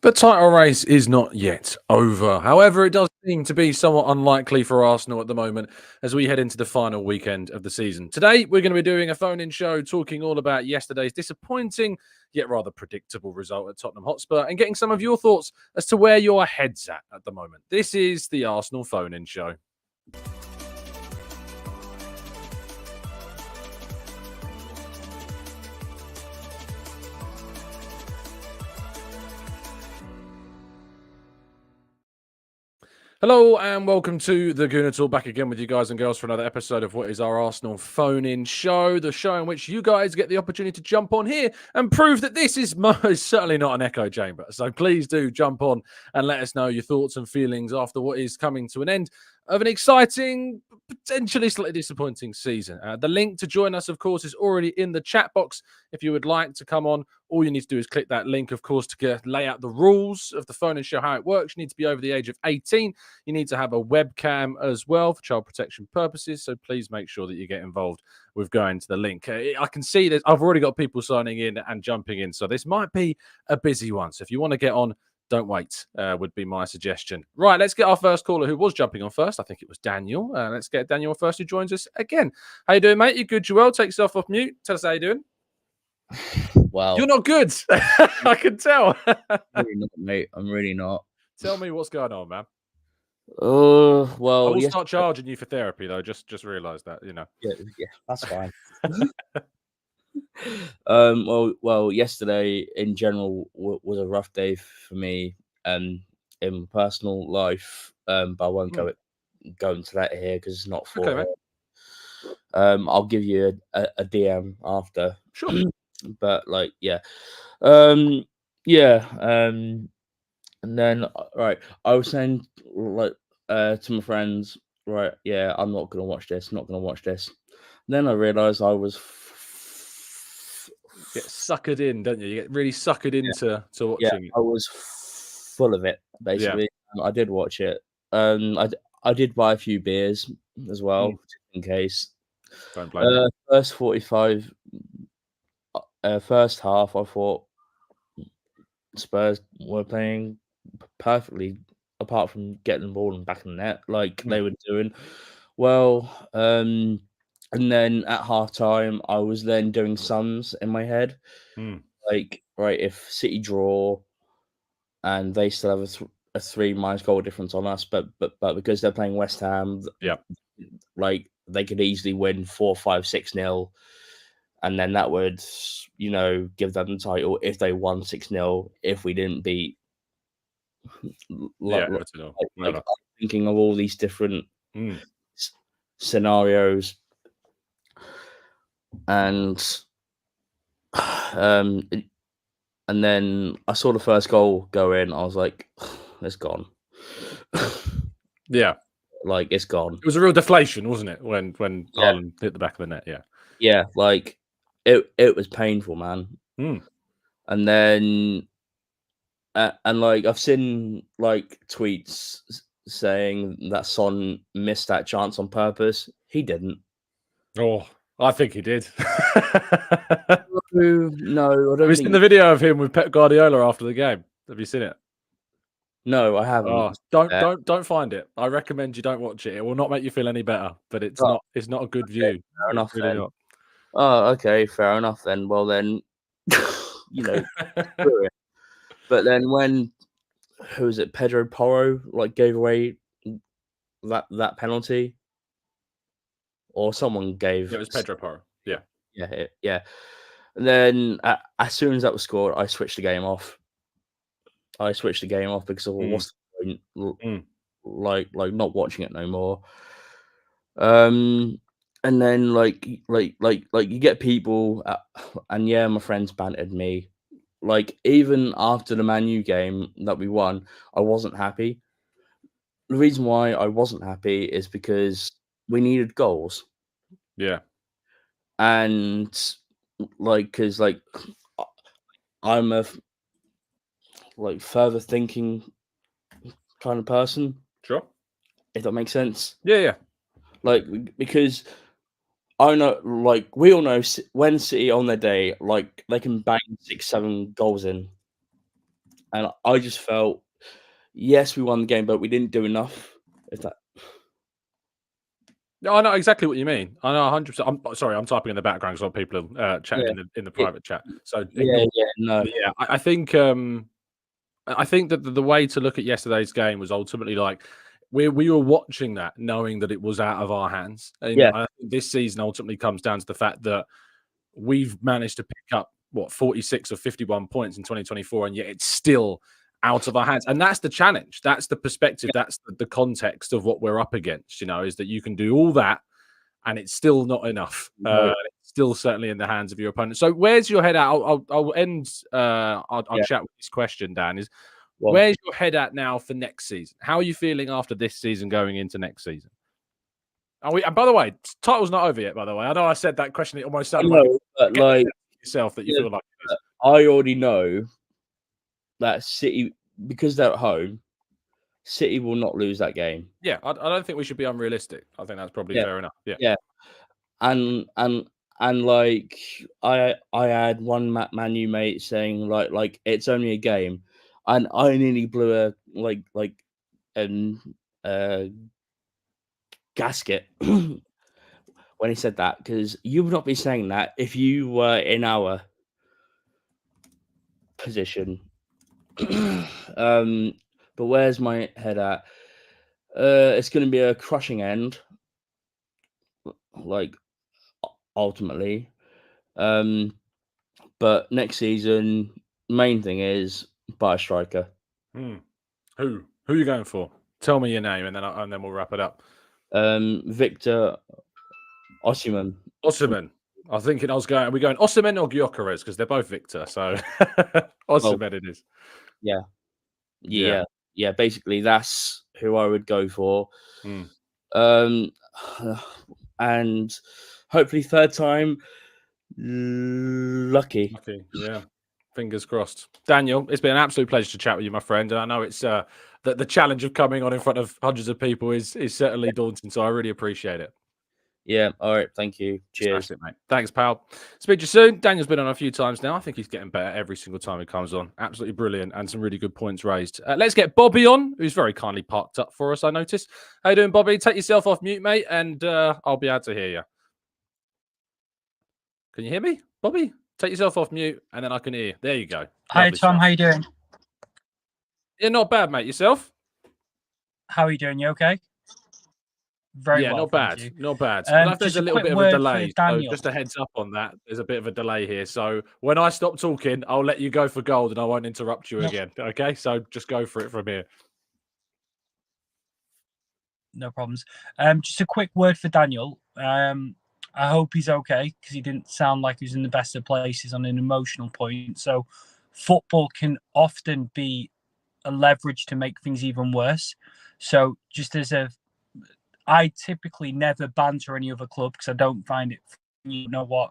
The title race is not yet over. However, it does seem to be somewhat unlikely for Arsenal at the moment as we head into the final weekend of the season. Today, we're going to be doing a phone in show talking all about yesterday's disappointing yet rather predictable result at Tottenham Hotspur and getting some of your thoughts as to where your head's at the moment. This is the Arsenal phone in show. Hello and welcome to the Gooner Talk, back again with you guys and girls for another episode of what is our Arsenal phone-in show, the show in which you guys get the opportunity to jump on here and prove that this is most certainly not an echo chamber. So please do jump on and let us know your thoughts and feelings after what is coming to an end of an exciting, potentially slightly disappointing season. The link to join us, of course, is already in the chat box. If you would like to come on, all you need to do is click that link, of course, to lay out the rules of the phone and show how it works. You need to be over the age of 18. You need to have a webcam as well for child protection purposes. So please make sure that you get involved with going to the link. I can see that I've already got people signing in and jumping in. So this might be a busy one. So if you want to get on, don't wait, would be my suggestion. Right, let's get our first caller who was jumping on first. I think it was Daniel. Let's get Daniel first, who joins us again. How you doing, mate? You good, Joel? Take yourself off mute. Tell us how you doing. Well, you're not good. I can tell. I'm really not, mate. I'm really not. Tell me what's going on, man. Well, I will start charging you for therapy, though. Just realise that, you know. Yeah, that's fine. Well, yesterday in general was a rough day for me, in personal life. But I won't go into that here because it's not for. Okay, I'll give you a DM after. Sure. But and then right, I was saying to my friends, right, yeah, I'm not gonna watch this. Not gonna watch this. And then I realised I was. Get suckered in, don't you? You get really suckered into watching. Yeah, I was full of it, basically. Yeah. I did watch it. I did buy a few beers as well, just in case. Don't blame First 45, first half, I thought Spurs were playing perfectly, apart from getting the ball and back in the net, like they were doing. Well, and then at halftime, I was then doing sums in my head. Like, right, if City draw and they still have a 3- goal difference on us, but because they're playing West Ham, like they could easily win 4-5, 6-0, and then that would, give them the title if they won 6-0. If we didn't beat, I'm thinking of all these different scenarios. And then I saw the first goal go in. I was like, it's gone. Yeah. Like, it's gone. It was a real deflation, wasn't it? When Haaland hit the back of the net. Yeah. Yeah. Like, it was painful, man. And then, and like, I've seen like tweets saying that Son missed that chance on purpose. He didn't. Oh, I think he did. No, I don't. Have you seen the video of him with Pep Guardiola after the game? Have you seen it? No, I haven't. Oh, don't find it. I recommend you don't watch it. It will not make you feel any better. But it's not a good view. Fair enough. Really then. not. Oh, okay, fair enough then. Well then, screw it. But then when who was it? Pedro Porro gave away that penalty, or someone gave. Yeah, it was Pedro Porro. Yeah. Yeah. And then as soon as that was scored, I switched the game off. Because of what's the point? Like not watching it no more. And then like you get people, and yeah, my friends bantered me. Like, even after the Man U game that we won, I wasn't happy. The reason why I wasn't happy is because we needed goals. Yeah. And because I'm a further thinking kind of person. Sure. If that makes sense. Yeah. Because I know, we all know when City on their day, they can bang 6-7 goals in. And I just felt, yes, we won the game, but we didn't do enough. Is that? No, I know exactly what you mean. I know 100%. I'm sorry, I'm typing in the background because people are chatting Yeah, in the private chat. So yeah, ignore. yeah. No, Yeah, I think that the way to look at yesterday's game was ultimately like we were watching that, knowing that it was out of our hands. And yeah, I think this season ultimately comes down to the fact that we've managed to pick up 46 or 51 points in 2024, and yet it's still out of our hands. And that's the challenge. That's the perspective. That's the context of what we're up against. You know, is that you can do all that and it's still not enough. no, It's still certainly in the hands of your opponent. So where's your head at? I'll end. I'll yeah. chat with this question, Dan. Is Well, where's your head at now for next season? How are you feeling after this season going into next season? Are we? And by the way, title's not over yet. By the way, I know I said that question. It almost I sounded like know, but get like, yourself that you yeah, feel like it is. I already know that City, because they're at home, City will not lose that game. Yeah, I don't think we should be unrealistic. I think that's probably Yeah, fair enough. Yeah. yeah. And like I had one Man U mate saying like it's only a game, and I nearly blew a an gasket when he said that, because you would not be saying that if you were in our position. But where's my head at? It's going to be a crushing end, like ultimately. But next season, main thing is buy a striker. Hmm. Who are you going for? Tell me your name, and then we'll wrap it up. Victor Osimhen. Osimhen. I was thinking I was going. Are we going Osimhen or Gyökeres? Because they're both Victor. So Well, Osimhen it is. yeah, Yeah. yeah, yeah. Basically, that's who I would go for. Hmm. Um, and hopefully third time lucky. Okay. Yeah. Fingers crossed. Daniel, it's been an absolute pleasure to chat with you, my friend. And I know it's the challenge of coming on in front of hundreds of people is certainly daunting. So I really appreciate it. Yeah. All right. Thank you. Cheers. Smash it, mate. Thanks, pal. Speak to you soon. Daniel's been on a few times now. I think he's getting better every single time he comes on. Absolutely brilliant and some really good points raised. Let's get Bobby on, who's very kindly parked up for us, I noticed. How you doing, Bobby? Take yourself off mute, mate, and I'll be able to hear you. Can you hear me, Bobby? Take yourself off mute, and then I can hear you. There you go. Hi, Lovely Tom. stuff. How you doing? Yeah, not bad, mate. Yourself? How are you doing? You okay? Very Yeah, well, not thank bad. you. Not bad. I know if there's Just a a little quick bit of a word for delay. So Daniel. just a heads up on that. There's a bit of a delay here. So when I stop talking, I'll let you go for gold and I won't interrupt you No, again. Okay? So just go for it from here. no problems. Just a quick word for Daniel. I hope he's okay because he didn't sound like he was in the best of places on an emotional point. So football can often be a leverage to make things even worse. So just as I typically never banter any other club because I don't find it. You know what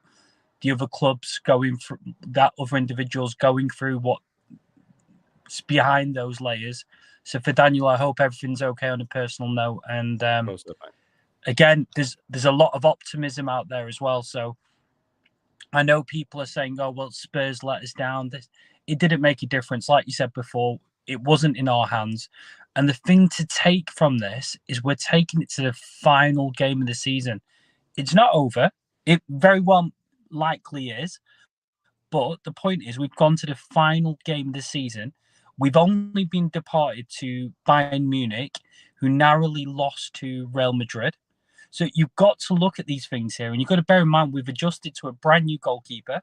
the other clubs going through, that other individuals going through, what's behind those layers. So for Daniel, I hope everything's okay on a personal note. And again, there's a lot of optimism out there as well. So I know people are saying, "Oh, well, Spurs let us down." It didn't make a difference, like you said before. It wasn't in our hands. And the thing to take from this is we're taking it to the final game of the season. It's not over. It very well likely is. But the point is, we've gone to the final game of the season. We've only been departed to Bayern Munich, who narrowly lost to Real Madrid. So you've got to look at these things here, and you've got to bear in mind we've adjusted to a brand new goalkeeper,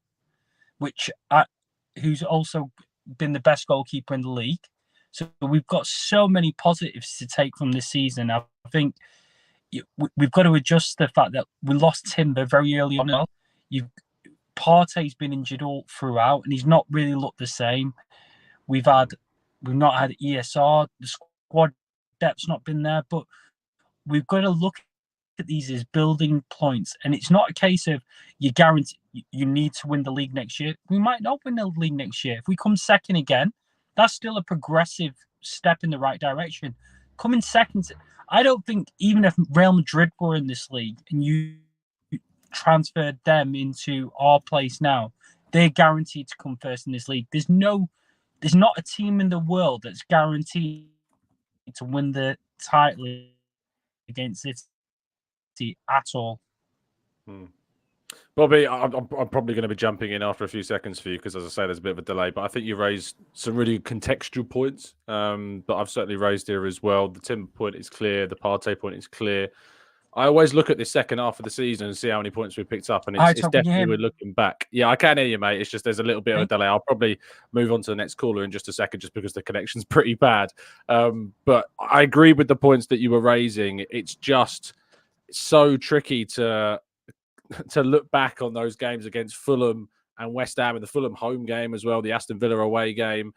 who's also been the best goalkeeper in the league. So we've got so many positives to take from this season. I think we've got to adjust the fact that we lost Timber very early on. Partey's been injured all throughout, and he's not really looked the same. We've not had ESR. The squad depth's not been there, but we've got to look at these as building points, and it's not a case of you guarantee you need to win the league next year. We might not win the league next year. If we come second again, that's still a progressive step in the right direction. Coming second, I don't think even if Real Madrid were in this league and you transferred them into our place now, they're guaranteed to come first in this league. There's no there's not a team in the world that's guaranteed to win the title against City at all. Bobby, I'm probably going to be jumping in after a few seconds for you because, as I say, there's a bit of a delay. But I think you raised some really contextual points that I've certainly raised here as well. The Timber point is clear. The Partey point is clear. I always look at this second half of the season and see how many points we picked up, and it's definitely we're looking back. Yeah, I can hear you, mate. It's just there's a little bit of a delay. I'll probably move on to the next caller in just a second, just because the connection's pretty bad. But I agree with the points that you were raising. It's just so tricky to look back on those games against Fulham and West Ham, and the Fulham home game as well, the Aston Villa away game,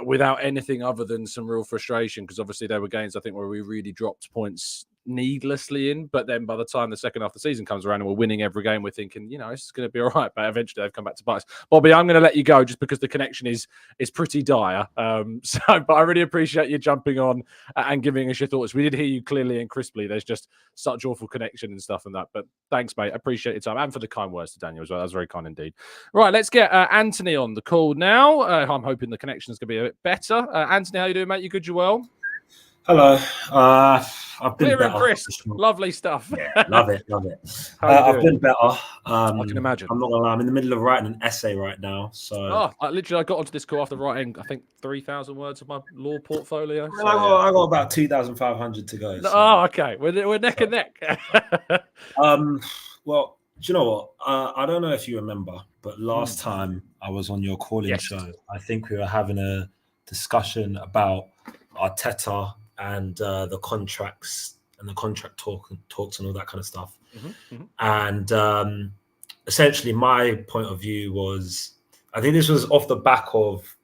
without anything other than some real frustration, because obviously there were games, I think, where we really dropped points needlessly in, but then by the time the second half of the season comes around and we're winning every game, we're thinking, this is going to be all right, but eventually they've come back to bite us. Bobby, I'm going to let you go just because the connection is pretty dire. But I really appreciate you jumping on and giving us your thoughts. We did hear you clearly and crisply. There's just such awful connection and stuff and that, but thanks, mate. I appreciate your time and for the kind words to Daniel as well. That was very kind indeed. Right, let's get Anthony on the call now. I'm hoping the connection is going to be a bit better. Anthony, how you doing, mate? You good? You well? Hello. I've been Clear and better. crisp. Lovely stuff. Yeah, love it. I've been better. I can imagine. I'm not gonna lie. I'm in the middle of writing an essay right now. So I got onto this call after writing, I think, 3,000 words of my law portfolio. So, I got about 2,500 to go. So. Oh, okay. We're neck and neck. Well, do you know what? I don't know if you remember, but last time I was on your calling show, I think we were having a discussion about Arteta and the contracts and the contract talks and all that kind of stuff. And essentially my point of view was, I think this was off the back of,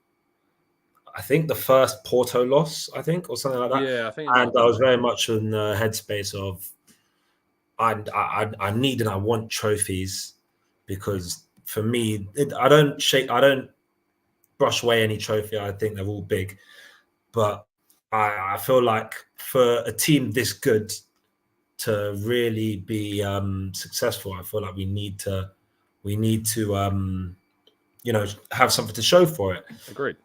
I think the first Porto loss, or something like that. Yeah, I think. And I was very much in the headspace of, I need and I want trophies, because for me, I don't brush away any trophy. I think they're all big, but I feel like for a team this good to really be successful, I feel like we need to have something to show for it. Agreed.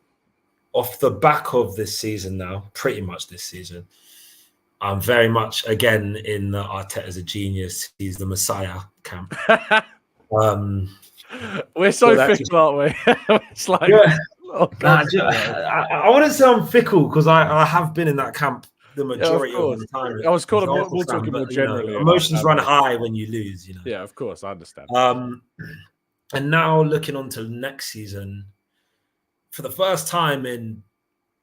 Off the back of this season now, pretty much this season, I'm very much again in the Arteta's a genius, he's the Messiah camp. We're so fickle, aren't we? It's like, I wouldn't say I'm fickle, because I have been in that camp the majority of the time. I was calling we'll talk more generally. Emotions run high when you lose, Yeah, of course, I understand. And now looking on to next season, for the first time in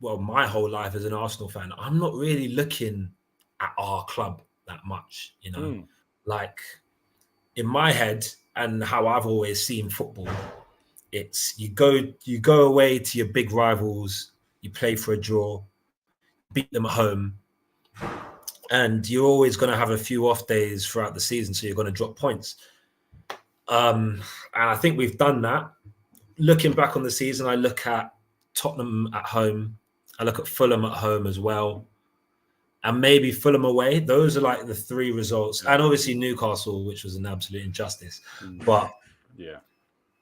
my whole life as an Arsenal fan, I'm not really looking at our club that much, Like in my head and how I've always seen football, it's you go away to your big rivals, you play for a draw, beat them at home, and you're always going to have a few off days throughout the season, so you're going to drop points. And I think we've done that. Looking back on the season, I look at Tottenham at home, I look at Fulham at home as well, and maybe Fulham away. Those are like the three results, and obviously Newcastle, which was an absolute injustice. But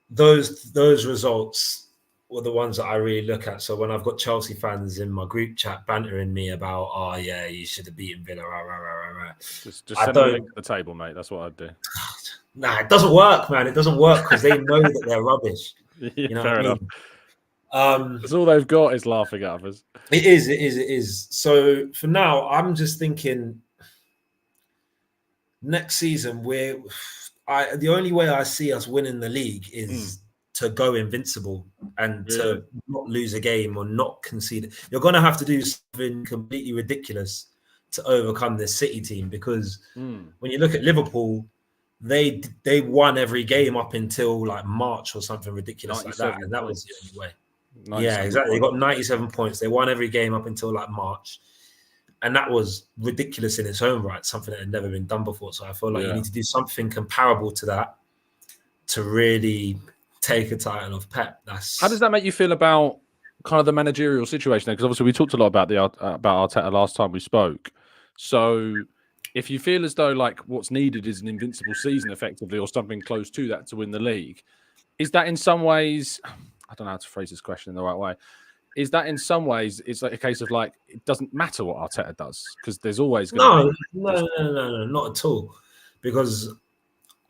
those results were the ones that I really look at. So when I've got Chelsea fans in my group chat bantering me about, you should have beaten Villa, just send a link to the table, mate. That's what I'd do. Nah, it doesn't work, man. It doesn't work because they know that they're rubbish. Fair enough. That's all they've got is laughing at us. It is. So for now, I'm just thinking next season the only way I see us winning the league is to go invincible and to not lose a game or not concede. You're going to have to do something completely ridiculous to overcome this City team, because when you look at Liverpool, they won every game up until like March or something ridiculous like that, and that was the only way. Yeah, exactly. They got 97 points. They won every game up until like March, and that was ridiculous in its own right, something that had never been done before. So I feel like you need to do something comparable to that to really take a title of Pep. How does that make you feel about kind of the managerial situation? Because obviously we talked a lot about Arteta last time we spoke. So if you feel as though like what's needed is an invincible season effectively, or something close to that to win the league, is that in some ways, I don't know how to phrase this question in the right way, is that in some ways it's like a case of like it doesn't matter what Arteta does because there's always going to be no, not at all. Because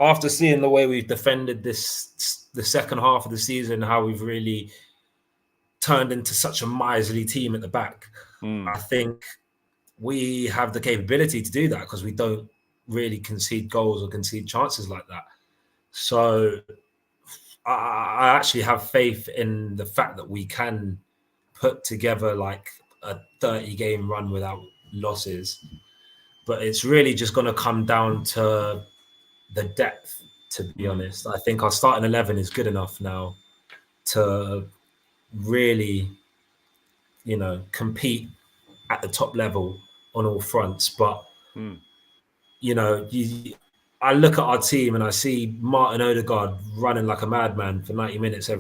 after seeing the way we've defended the second half of the season, how we've really turned into such a miserly team at the back, I think we have the capability to do that because we don't really concede goals or concede chances like that. So I actually have faith in the fact that we can put together like a 30-game run without losses. But it's really just going to come down to the depth, to be honest. I think our starting 11 is good enough now to really, compete at the top level on all fronts. But, I look at our team and I see Martin Odegaard running like a madman for 90 minutes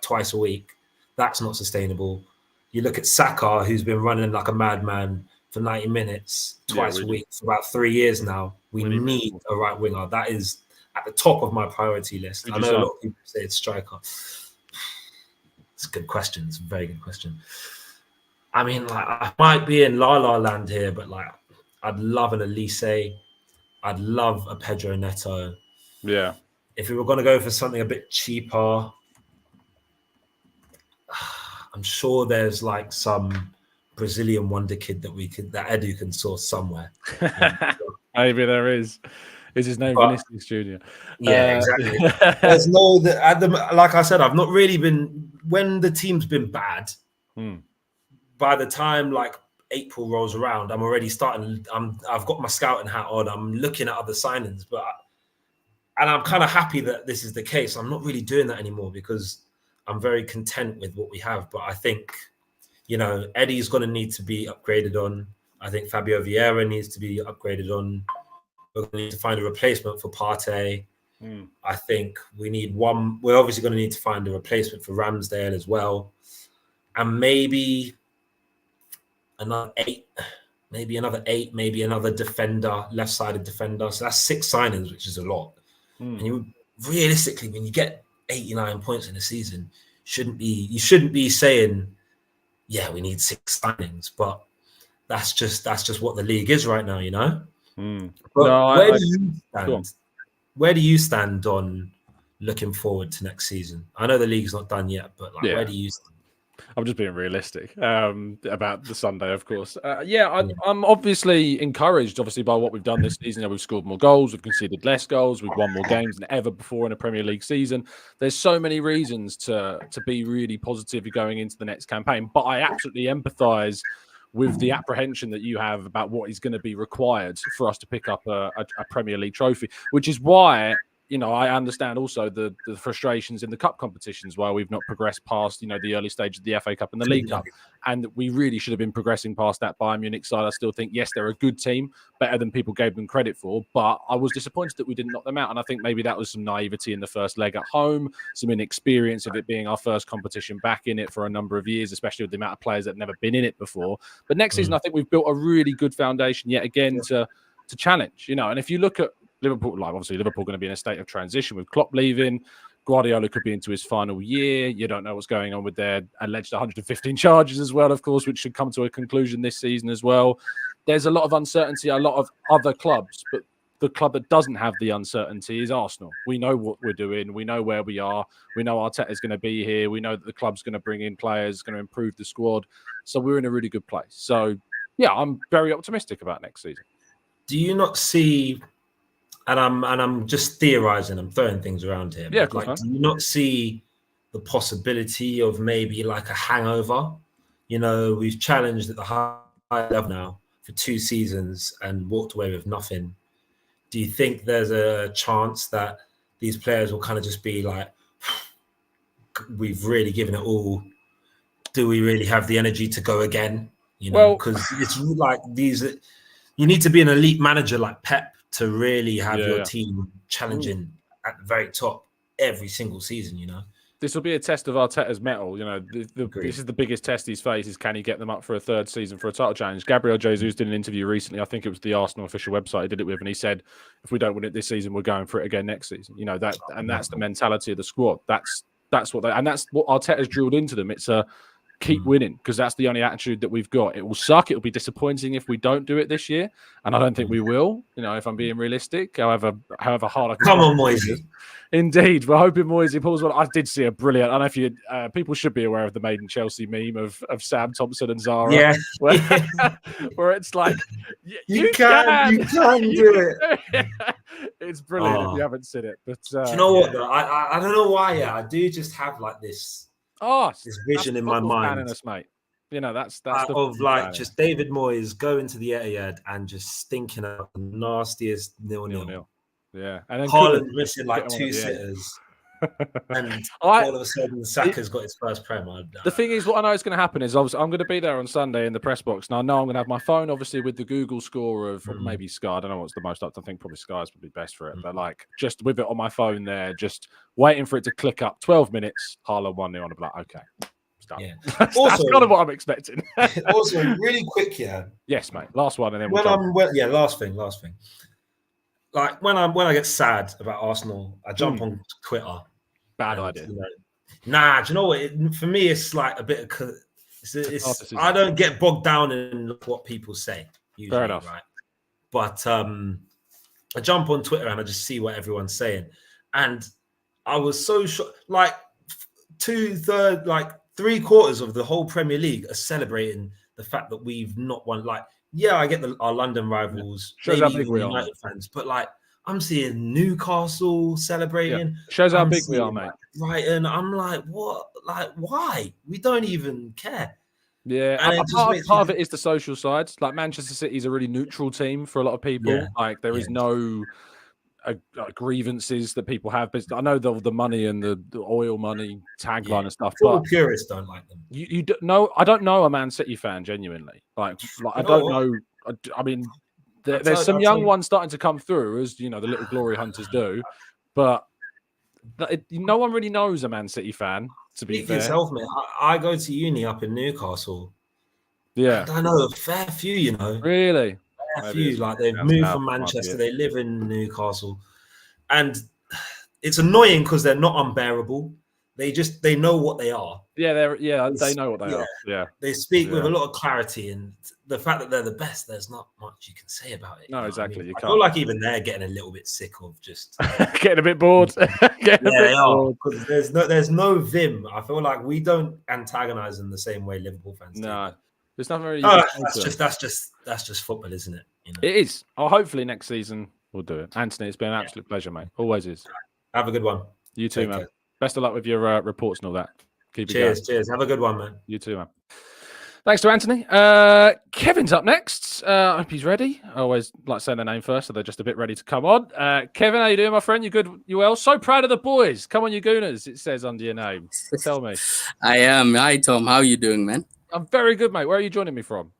twice a week. That's not sustainable. You look at Saka, who's been running like a madman for 90 minutes twice a week for about 3 years now. We need a right winger. That is at the top of my priority list. I know a lot of people say it's striker. It's a good question. It's a very good question. I mean, like, I might be in La La land here, but like, I'd love an Elise. I'd love a Pedro Neto. Yeah. If we were going to go for something a bit cheaper, I'm sure there's like some Brazilian wonder kid that Edu can source somewhere. Maybe there is. Is his name Vinicius Junior? Yeah, exactly. There's like I said, I've not really been when the team's been bad. By the time like April rolls around, I'm already starting. I've got my scouting hat on. I'm looking at other signings, and I'm kind of happy that this is the case. I'm not really doing that anymore because I'm very content with what we have. But I think, Eddie's going to need to be upgraded on. I think Fabio Vieira needs to be upgraded on. We're going to need to find a replacement for Partey. I think we need one. We're obviously going to need to find a replacement for Ramsdale as well, and maybe another 8, maybe another defender, left-sided defender. So that's 6 signings, which is a lot. And realistically, when you get 89 points in a season, you shouldn't be saying, yeah, we need 6 signings. But that's just what the league is right now, But where do you stand? Where do you stand on looking forward to next season? I know the league's not done yet, but where do you stand? I'm just being realistic about the Sunday, of course. I'm obviously encouraged, by what we've done this season. We've scored more goals, we've conceded less goals, we've won more games than ever before in a Premier League season. There's so many reasons to be really positive going into the next campaign. But I absolutely empathise with the apprehension that you have about what is going to be required for us to pick up a Premier League trophy, which is why I understand also the frustrations in the cup competitions where we've not progressed past, the early stage of the FA Cup and the League Cup. And we really should have been progressing past that Bayern Munich side. I still think, yes, they're a good team, better than people gave them credit for. But I was disappointed that we didn't knock them out. And I think maybe that was some naivety in the first leg at home, some inexperience of it being our first competition back in it for a number of years, especially with the amount of players that have never been in it before. But next season, I think we've built a really good foundation yet again to challenge, And if you look at Liverpool, obviously Liverpool going to be in a state of transition with Klopp leaving. Guardiola could be into his final year. You don't know what's going on with their alleged 115 charges as well, of course, which should come to a conclusion this season as well. There's a lot of uncertainty, a lot of other clubs, but the club that doesn't have the uncertainty is Arsenal. We know what we're doing. We know where we are. We know Arteta's going to be here. We know that the club's going to bring in players, going to improve the squad. So we're in a really good place. So, yeah, I'm very optimistic about next season. Do you not see... And I'm just theorizing. I'm throwing things around here. Yeah, do you not see the possibility of maybe like a hangover? We've challenged at the high level now for 2 seasons and walked away with nothing. Do you think there's a chance that these players will kind of just be like, we've really given it all? Do we really have the energy to go again? Because it's like you need to be an elite manager like Pep to really have your team challenging at the very top every single season, This will be a test of Arteta's mettle. This is the biggest test he's faced is can he get them up for a 3rd season for a title challenge? Gabriel Jesus did an interview recently. I think it was the Arsenal official website he did it with, and he said, if we don't win it this season, we're going for it again next season. That's the mentality of the squad. That's what Arteta's drilled into them. It's a keep winning, because that's the only attitude that we've got. It will suck. It will be disappointing if we don't do it this year, and I don't think we will. If I'm being realistic, however hard I can. Come on, Moisey. Indeed, we're hoping Moisey pulls one. I did see a brilliant. I don't know if you people should be aware of the Made in Chelsea meme of Sam Thompson and Zara. Yeah, where it's like you can do it. It's brilliant if you haven't seen it. But do you know what? Though? I don't know why. Yeah, I do just have like this vision in my mind, us, mate. That's of like just David Moyes going to the Etihad and just stinking out the nastiest 0-0. Yeah, and then Haaland missing like 2 sitters, and all of a sudden Saka's got his first Prem. The thing is, what I know is going to happen is obviously I'm going to be there on Sunday in the press box, and I know I'm going to have my phone obviously with the Google score of or maybe Sky. I don't know what's the most up. I think probably Sky's probably best for it, but like just with it on my phone there, just waiting for it to click up. 12 minutes, Haaland 1-0. I'm like, okay. Yeah. That's kind of what I'm expecting. Also, really quick, Yes, mate. Last one, and then last thing. Like when I get sad about Arsenal, I jump on Twitter. Bad idea. Nah, do you know what? For me, it's like a bit of. I don't get bogged down in what people say. Usually, fair enough, right? But I jump on Twitter and I just see what everyone's saying, and I was so shocked. Like 3/4 of the whole Premier League are celebrating the fact that we've not won. Like, yeah, I get our London rivals, shows how big we are, United fans, but like I'm seeing Newcastle celebrating. Shows how big we are, mate. Right, and I'm like, what? Like, why? We don't even care. Yeah, and part of it is the social side. Like Manchester City is a really neutral team for a lot of people. Yeah. Like there is no grievances that people have. But I know the money and the oil money tagline and stuff. But purists don't like them. You don't know. I don't know a Man City fan genuinely. Like I don't know. I mean, there's some young ones starting to come through, as the little glory hunters do, but no one really knows a Man City fan. To be fair, yourself, mate. I go to uni up in Newcastle. Yeah, I know a fair few. Really. A few, like they've moved from Manchester, they live in Newcastle, and it's annoying because they're not unbearable. They know what they are. Yeah, they know what they are. Yeah, they speak with a lot of clarity, and the fact that they're the best, there's not much you can say about it. No, exactly. I mean, I feel like even they're getting a little bit sick of just getting a bit bored. They are, because there's no vim. I feel like we don't antagonize them the same way Liverpool fans do. No. There's nothing really. That's just football, isn't it? It is. Oh, hopefully next season we'll do it. Anthony, it's been an absolute pleasure, mate. Always is. Have a good one. You too, man. Best of luck with your reports and all that. Keep it cheers, going. Cheers. Have a good one, man. You too, man. Thanks to Anthony. Kevin's up next. I hope he's ready. I always like saying their name first, so they're just a bit ready to come on. Kevin, how you doing, my friend? You good? You well? So proud of the boys. Come on, you Gooners. It says under your name. Tell me. I am. Hi, Tom. How you doing, man? I'm very good, mate. Where are you joining me from?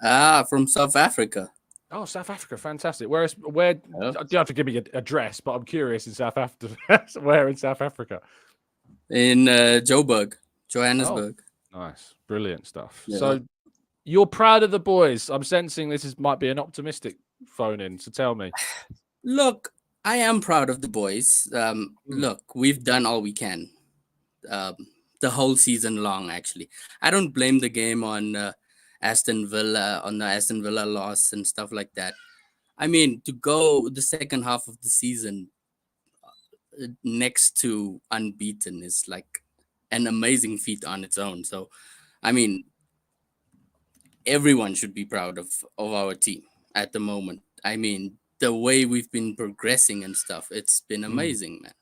From South Africa. Oh, South Africa. Fantastic. Where you have to give me your address, but I'm curious in South Africa. Where in South Africa? In Joburg, Johannesburg. Oh, nice. Brilliant stuff. Yeah. So you're proud of the boys. I'm sensing this might be an optimistic phone in. So tell me. Look, I am proud of the boys. Look, we've done all we can. The whole season long, actually. I don't blame the game on Aston Villa, on the Aston Villa loss and stuff like that. I mean, to go the second half of the season next to unbeaten is like an amazing feat on its own. So, I mean, everyone should be proud of our team at the moment. I mean, the way we've been progressing and stuff, it's been amazing, man.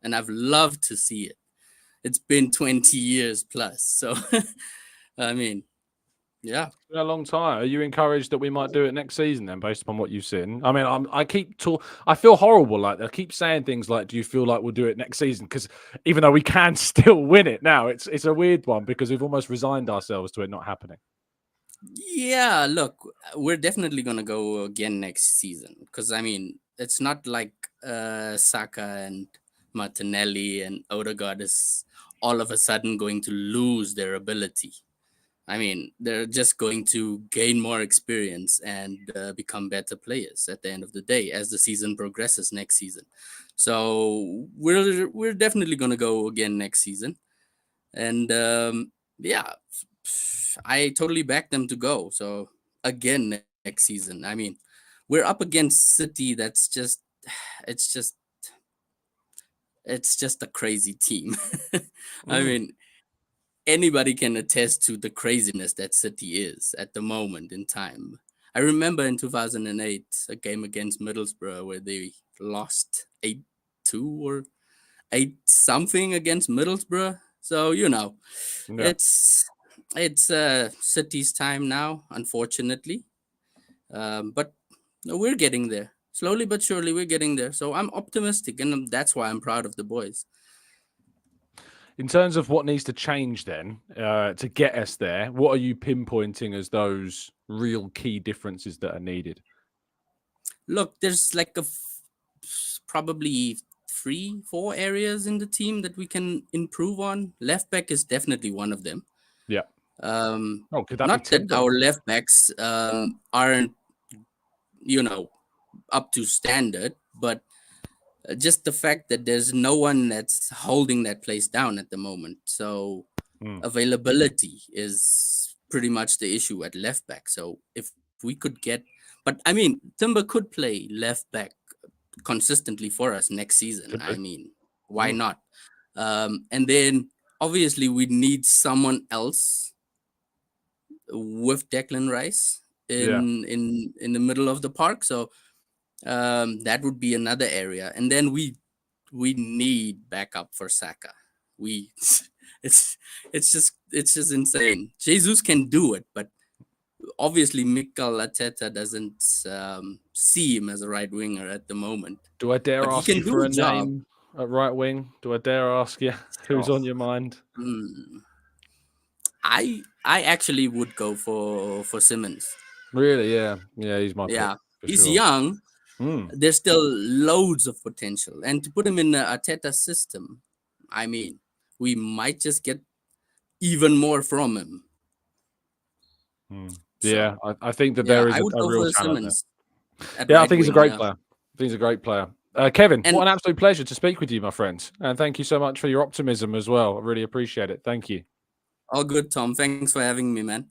And I've loved to see it. It's been 20 years plus. So, I mean, yeah. It's been a long time. Are you encouraged that we might do it next season then, based upon what you've seen? I mean, I feel horrible. Like, I keep saying things like, do you feel like we'll do it next season? Because even though we can still win it now, it's a weird one because we've almost resigned ourselves to it not happening. Yeah, look, we're definitely going to go again next season. Because, I mean, it's not like Saka and Martinelli and Odegaard is all of a sudden going to lose their ability. I mean, they're just going to gain more experience and become better players at the end of the day as the season progresses next season. So we're definitely going to go again next season. And yeah, I totally back them to go. So again next season. I mean, we're up against City. That's just, it's just, it's just a crazy team. I mean, anybody can attest to the craziness that City is at the moment in time. I remember in 2008 a game against Middlesbrough where they lost 8-2 or 8-something against Middlesbrough. So Yeah. it's City's time now, unfortunately. But we're getting there. Slowly but surely we're getting there. So I'm optimistic, and that's why I'm proud of the boys. In terms of what needs to change then to get us there, what are you pinpointing as those real key differences that are needed? Look, there's like probably 3-4 areas in the team that we can improve on. Left back is definitely one of them. Yeah. Could that Not be that our left backs aren't, up to standard, but just the fact that there's no one that's holding that place down at the moment. So availability is pretty much the issue at left back. So if we could get, but I mean, Timber could play left back consistently for us next season. I mean, why not? And then obviously we need someone else with Declan Rice in the middle of the park. So that would be another area. And then we need backup for Saka. It's just insane. Jesus can do it, but obviously Mikel Arteta doesn't see him as a right winger at the moment. Do I dare ask you for a name at right wing? Do I dare ask you who's on your mind? I actually would go for Simmons. Really? Yeah, he's my pick. He's young. There's still loads of potential, and to put him in the Arteta system, I mean, we might just get even more from him. Yeah, I think that there is I would a go real for talent Simmons. Yeah, I think he's a great player. I think he's a great player. Kevin, what an absolute pleasure to speak with you, my friend. And thank you so much for your optimism as well. I really appreciate it. Thank you. All good, Tom. Thanks for having me, man.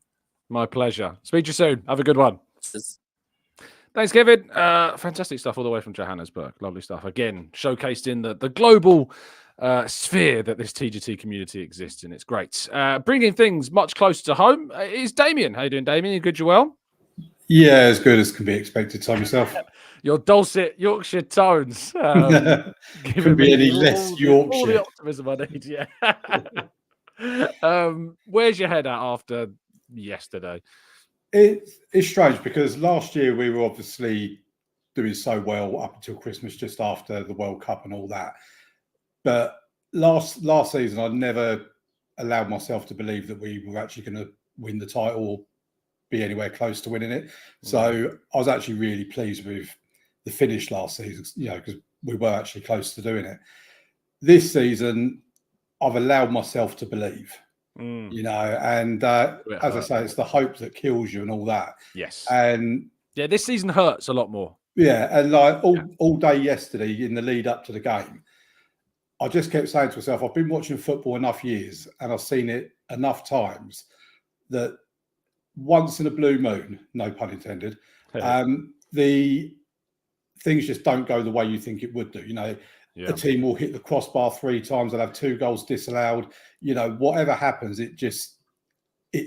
My pleasure. Speak to you soon. Have a good one. Cheers. Thanks, Kevin. Fantastic stuff all the way from Johannesburg. Lovely stuff. Again, showcased in the global sphere that this TGT community exists in. It's great. Bringing things much closer to home is Damian. How you doing, Damian? You good? You well? Yeah, as good as can be expected. Tom, yourself? Your dulcet Yorkshire tones. Couldn't be any less Yorkshire. All the optimism I need, yeah. Where's your head at after yesterday? It's strange because last year we were obviously doing so well up until Christmas, just after the World Cup and all that. But last season, I never allowed myself to believe that we were actually going to win the title or be anywhere close to winning it. So I was actually really pleased with the finish last season, because we were actually close to doing it. This season, I've allowed myself to believe. And as I say, it's the hope that kills you and all that. Yes. And yeah, this season hurts a lot more. Yeah, and like all day yesterday in the lead up to the game, I just kept saying to myself, I've been watching football enough years and I've seen it enough times that once in a blue moon, no pun intended, the things just don't go the way you think it would do. A team will hit the crossbar 3 times, they'll have 2 goals disallowed. Whatever happens,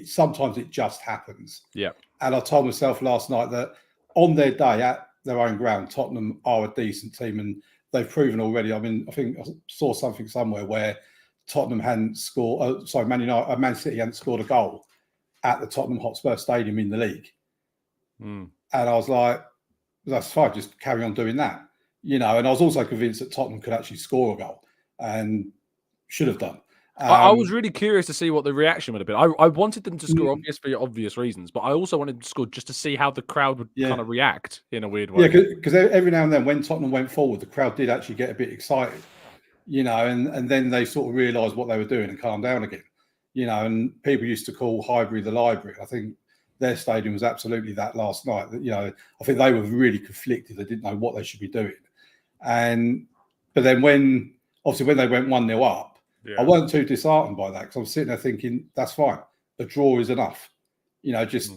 sometimes it just happens. Yeah. And I told myself last night that on their day at their own ground, Tottenham are a decent team, and they've proven already. I mean, I think I saw something somewhere where Tottenham hadn't scored. Man City hadn't scored a goal at the Tottenham Hotspur Stadium in the league. And I was like, that's fine, just carry on doing that. And I was also convinced that Tottenham could actually score a goal and should have done. I was really curious to see what the reaction would have been. I wanted them to score for obvious reasons, but I also wanted them to score just to see how the crowd would kind of react in a weird way. Yeah, because every now and then when Tottenham went forward, the crowd did actually get a bit excited, and then they sort of realised what they were doing and calmed down again. And people used to call Highbury the library. I think their stadium was absolutely that last night. I think they were really conflicted. They didn't know what they should be doing. But then when they went 1-0 up, I weren't too disheartened by that because I was sitting there thinking, that's fine. a draw is enough. You know, just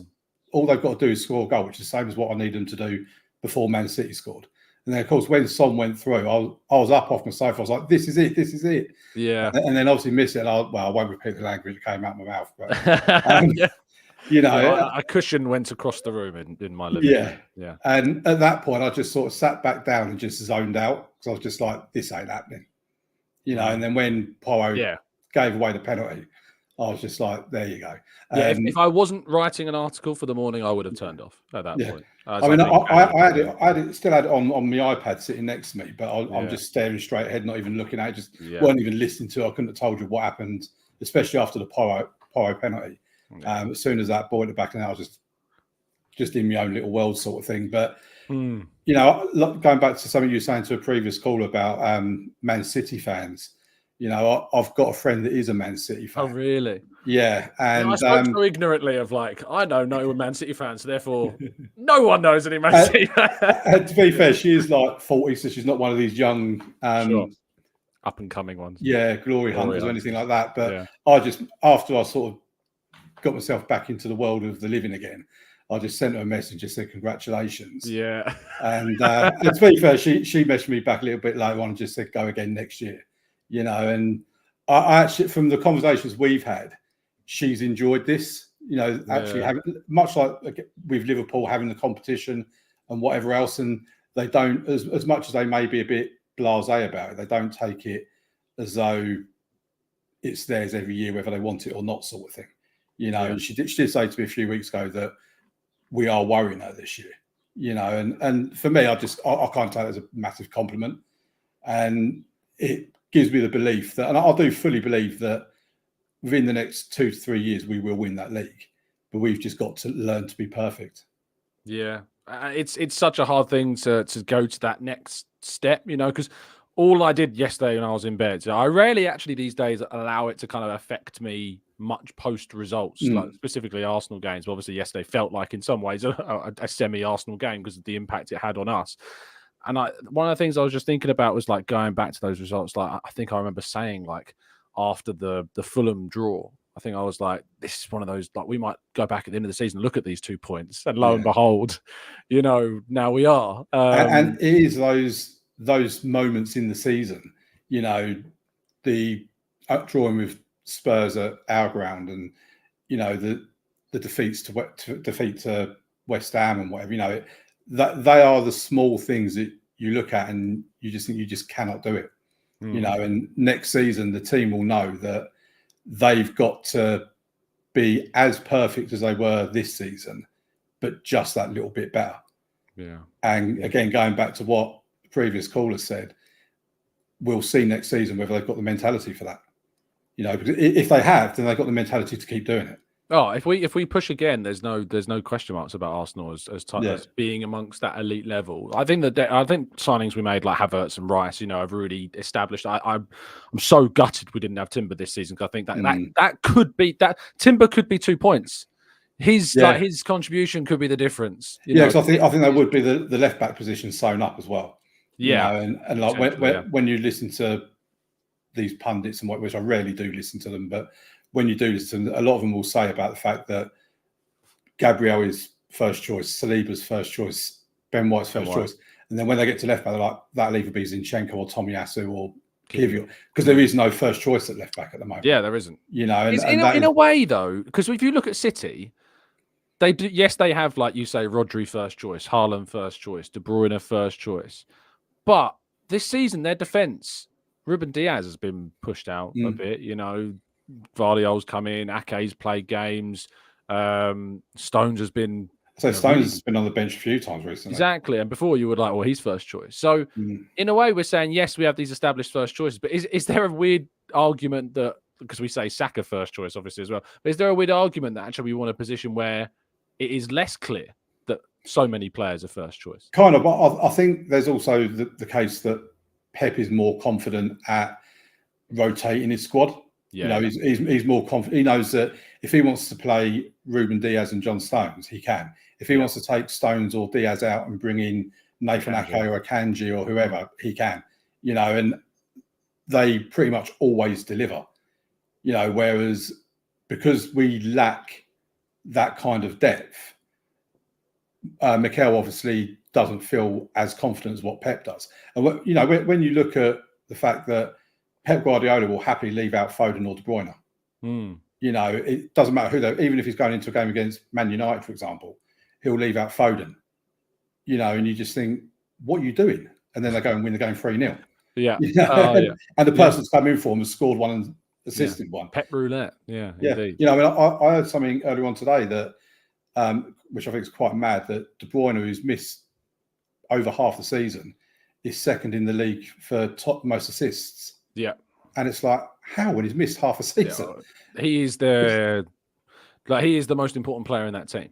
all they've got to do is score a goal, which is the same as what I need them to do before Man City scored. And then, of course, when Son went through, I was up off my sofa. I was like, this is it. Yeah. And then obviously missed it. And I won't repeat the language that came out of my mouth. But, Yeah. you know. A cushion went across the room in my living room. Yeah. And at that point, I just sort of sat back down and just zoned out because I was just like, this ain't happening. You know, and then when Porro gave away the penalty, I was just like, there you go. Yeah, if I wasn't writing an article for the morning, I would have turned off at that point. I mean, I still had it on my iPad sitting next to me, but I'm just staring straight ahead, not even looking at it, just weren't even listening to it. I couldn't have told you what happened, especially after the Porro penalty. As soon as that ball at the back, and I was just in my own little world sort of thing. But, you know, going back to something you were saying to a previous call about Man City fans, you know, I've got a friend that is a Man City fan. Oh, really? Yeah. And I spoke so ignorantly of like, I know no Man City fans, so therefore no one knows any Man City fans. To be fair, she is like 40, so she's not one of these young up and coming ones. Yeah, glory hunters or anything like that. But I just, after I sort of got myself back into the world of the living again, I just sent her a message, just said congratulations. Yeah. And to be fair, she messaged me back a little bit later on and just said go again next year. You know, and I actually, from the conversations we've had, she's enjoyed this. You know, actually having, much like with Liverpool, having the competition and whatever else, and they don't, as much as they may be a bit blasé about it, they don't take it as though it's theirs every year, whether they want it or not, sort of thing. You know, and she did say to me a few weeks ago that we are worrying her this year. You know, and for me, I can't take it as a massive compliment, and it gives me the belief that, and I do fully believe that within the next 2 to 3 years, we will win that league, but we've just got to learn to be perfect. Yeah. It's such a hard thing to go to that next step, you know, because all I did yesterday when I was in bed, so I rarely actually these days allow it to kind of affect me much post results, like specifically Arsenal games. But obviously yesterday felt like in some ways a semi-Arsenal game because of the impact it had on us. And one of the things I was just thinking about was like going back to those results. Like I think I remember saying like after the Fulham draw, I think I was like, this is one of those, like we might go back at the end of the season, look at these 2 points, and lo and behold, you know, now we are. And it is those moments in the season, you know, the drawing with Spurs at our ground, and you know the defeat to West Ham and whatever, you know, that they are the small things that you look at and you just think you just cannot do it. You know, and next season the team will know that they've got to be as perfect as they were this season, but just that little bit better. Yeah. And again, going back to what the previous caller said, we'll see next season whether they've got the mentality for that. You know, because if they have, then they've got the mentality to keep doing it. Oh, if we push again, there's no question marks about Arsenal as being amongst that elite level. I think signings we made like Havertz and Rice, you know, have really established. I'm so gutted we didn't have Timber this season, because I think that could be that Timber could be 2 points. His contribution could be the difference. Because I think that would be the left back position sewn up as well. Yeah, you know, and like when you listen to these pundits and which I rarely do listen to them, but when you do listen, a lot of them will say about the fact that Gabriel is first choice, Saliba's first choice, Ben White's first choice. And then when they get to left back, they're like, that'll either be Zinchenko or Tomiyasu or Kivior, because there is no first choice at left back at the moment. Yeah, there isn't. You know, and in a way though, because if you look at City, they do, yes, they have, like you say, Rodri first choice, Haaland first choice, De Bruyne first choice. But this season, their defence, Ruben Diaz has been pushed out a bit, you know. Vardiol's come in, Ake's played games, Stones has been... So Stones has been on the bench a few times recently. Exactly, and before you were like, well, he's first choice. So in a way, we're saying, yes, we have these established first choices, but is there a weird argument that, because we say Saka first choice, obviously, as well, but is there a weird argument that actually we want a position where it is less clear that so many players are first choice? Kind of, but I think there's also the case that Pep is more confident at rotating his squad. Yeah. You know, he's more confident. He knows that if he wants to play Ruben Diaz and John Stones, he can. If he wants to take Stones or Diaz out and bring in Nathan Ake or Akanji or whoever, he can. You know, and they pretty much always deliver. You know, whereas because we lack that kind of depth, Mikel obviously doesn't feel as confident as what Pep does. And when you look at the fact that Pep Guardiola will happily leave out Foden or De Bruyne, it doesn't matter who they, even if he's going into a game against Man United, for example, he'll leave out Foden. And you just think, what are you doing? And then they go and win the game 3-0. Yeah. And the person that's come in for him has scored one and assisted one. Pep roulette. Yeah. Indeed. I heard something earlier on today that, which I think is quite mad, that De Bruyne, who's missed over half the season, is second in the league for top most assists. Yeah. And it's like, how, when he's missed half a season? Yeah, he is the most important player in that team.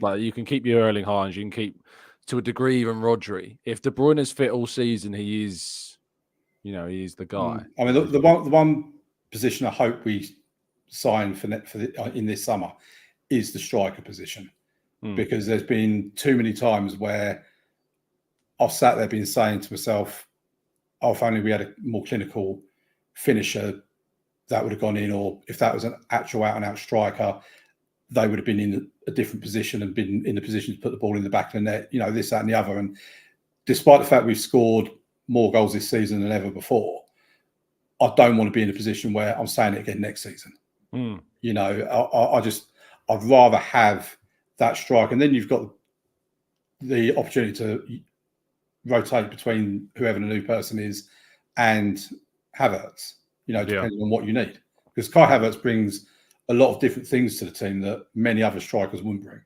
Like, you can keep your Erling Haaland, you can keep to a degree even Rodri. If De Bruyne is fit all season, he is, he's the guy. I mean, the one position I hope we sign in this summer is the striker position, because there's been too many times where I've sat there been saying to myself, oh, if only we had a more clinical finisher, that would have gone in, or if that was an actual out-and-out striker, they would have been in a different position and been in the position to put the ball in the back of the net, this, that, and the other. And despite the fact we've scored more goals this season than ever before, I don't want to be in a position where I'm saying it again next season. I'd rather have that strike, and then you've got the opportunity to rotate between whoever the new person is and Havertz, depending on what you need. Because Kai Havertz brings a lot of different things to the team that many other strikers wouldn't bring.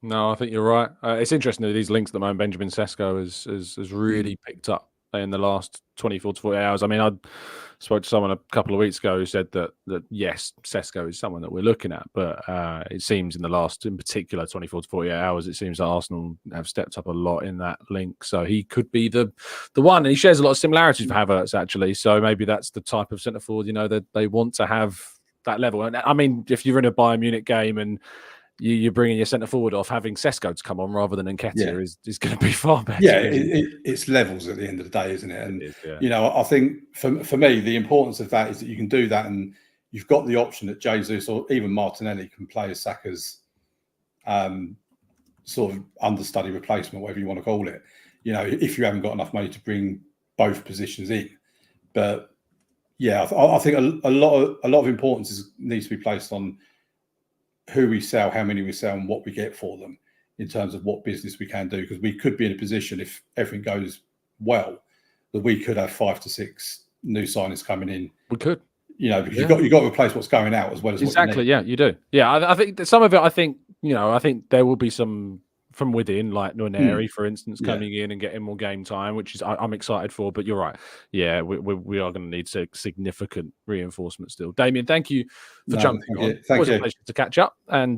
No, I think you're right. It's interesting that these links at the moment, Benjamin Sesko has really picked up in the last 24 to 48 hours. I mean, I spoke to someone a couple of weeks ago who said that yes, Sesko is someone that we're looking at, but it seems in particular 24 to 48 hours, it seems that Arsenal have stepped up a lot in that link. So he could be the one, and he shares a lot of similarities with Havertz, actually. So maybe that's the type of centre forward, that they want to have that level. And I mean, if you're in a Bayern Munich game and you're bringing your centre forward off, having Sesko to come on rather than Nketiah is going to be far better. Yeah, it's levels at the end of the day, isn't it? And I think for me, the importance of that is that you can do that, and you've got the option that Jesus or even Martinelli can play as Saka's sort of understudy replacement, whatever you want to call it. If you haven't got enough money to bring both positions in, but yeah, I think a lot of importance needs to be placed on who we sell, how many we sell, and what we get for them in terms of what business we can do. Because we could be in a position, if everything goes well, that we could have 5 to 6 new signings coming in. We could, because you've got to replace what's going out as well as exactly. What you need. Yeah, you do. Yeah, I think that some of it. I think there will be some from within, like Nwaneri, for instance, coming in and getting more game time, which is I'm excited for. But you're right. Yeah, we are going to need significant reinforcement still. Damien, thank you for jumping on. It was a pleasure to catch up. And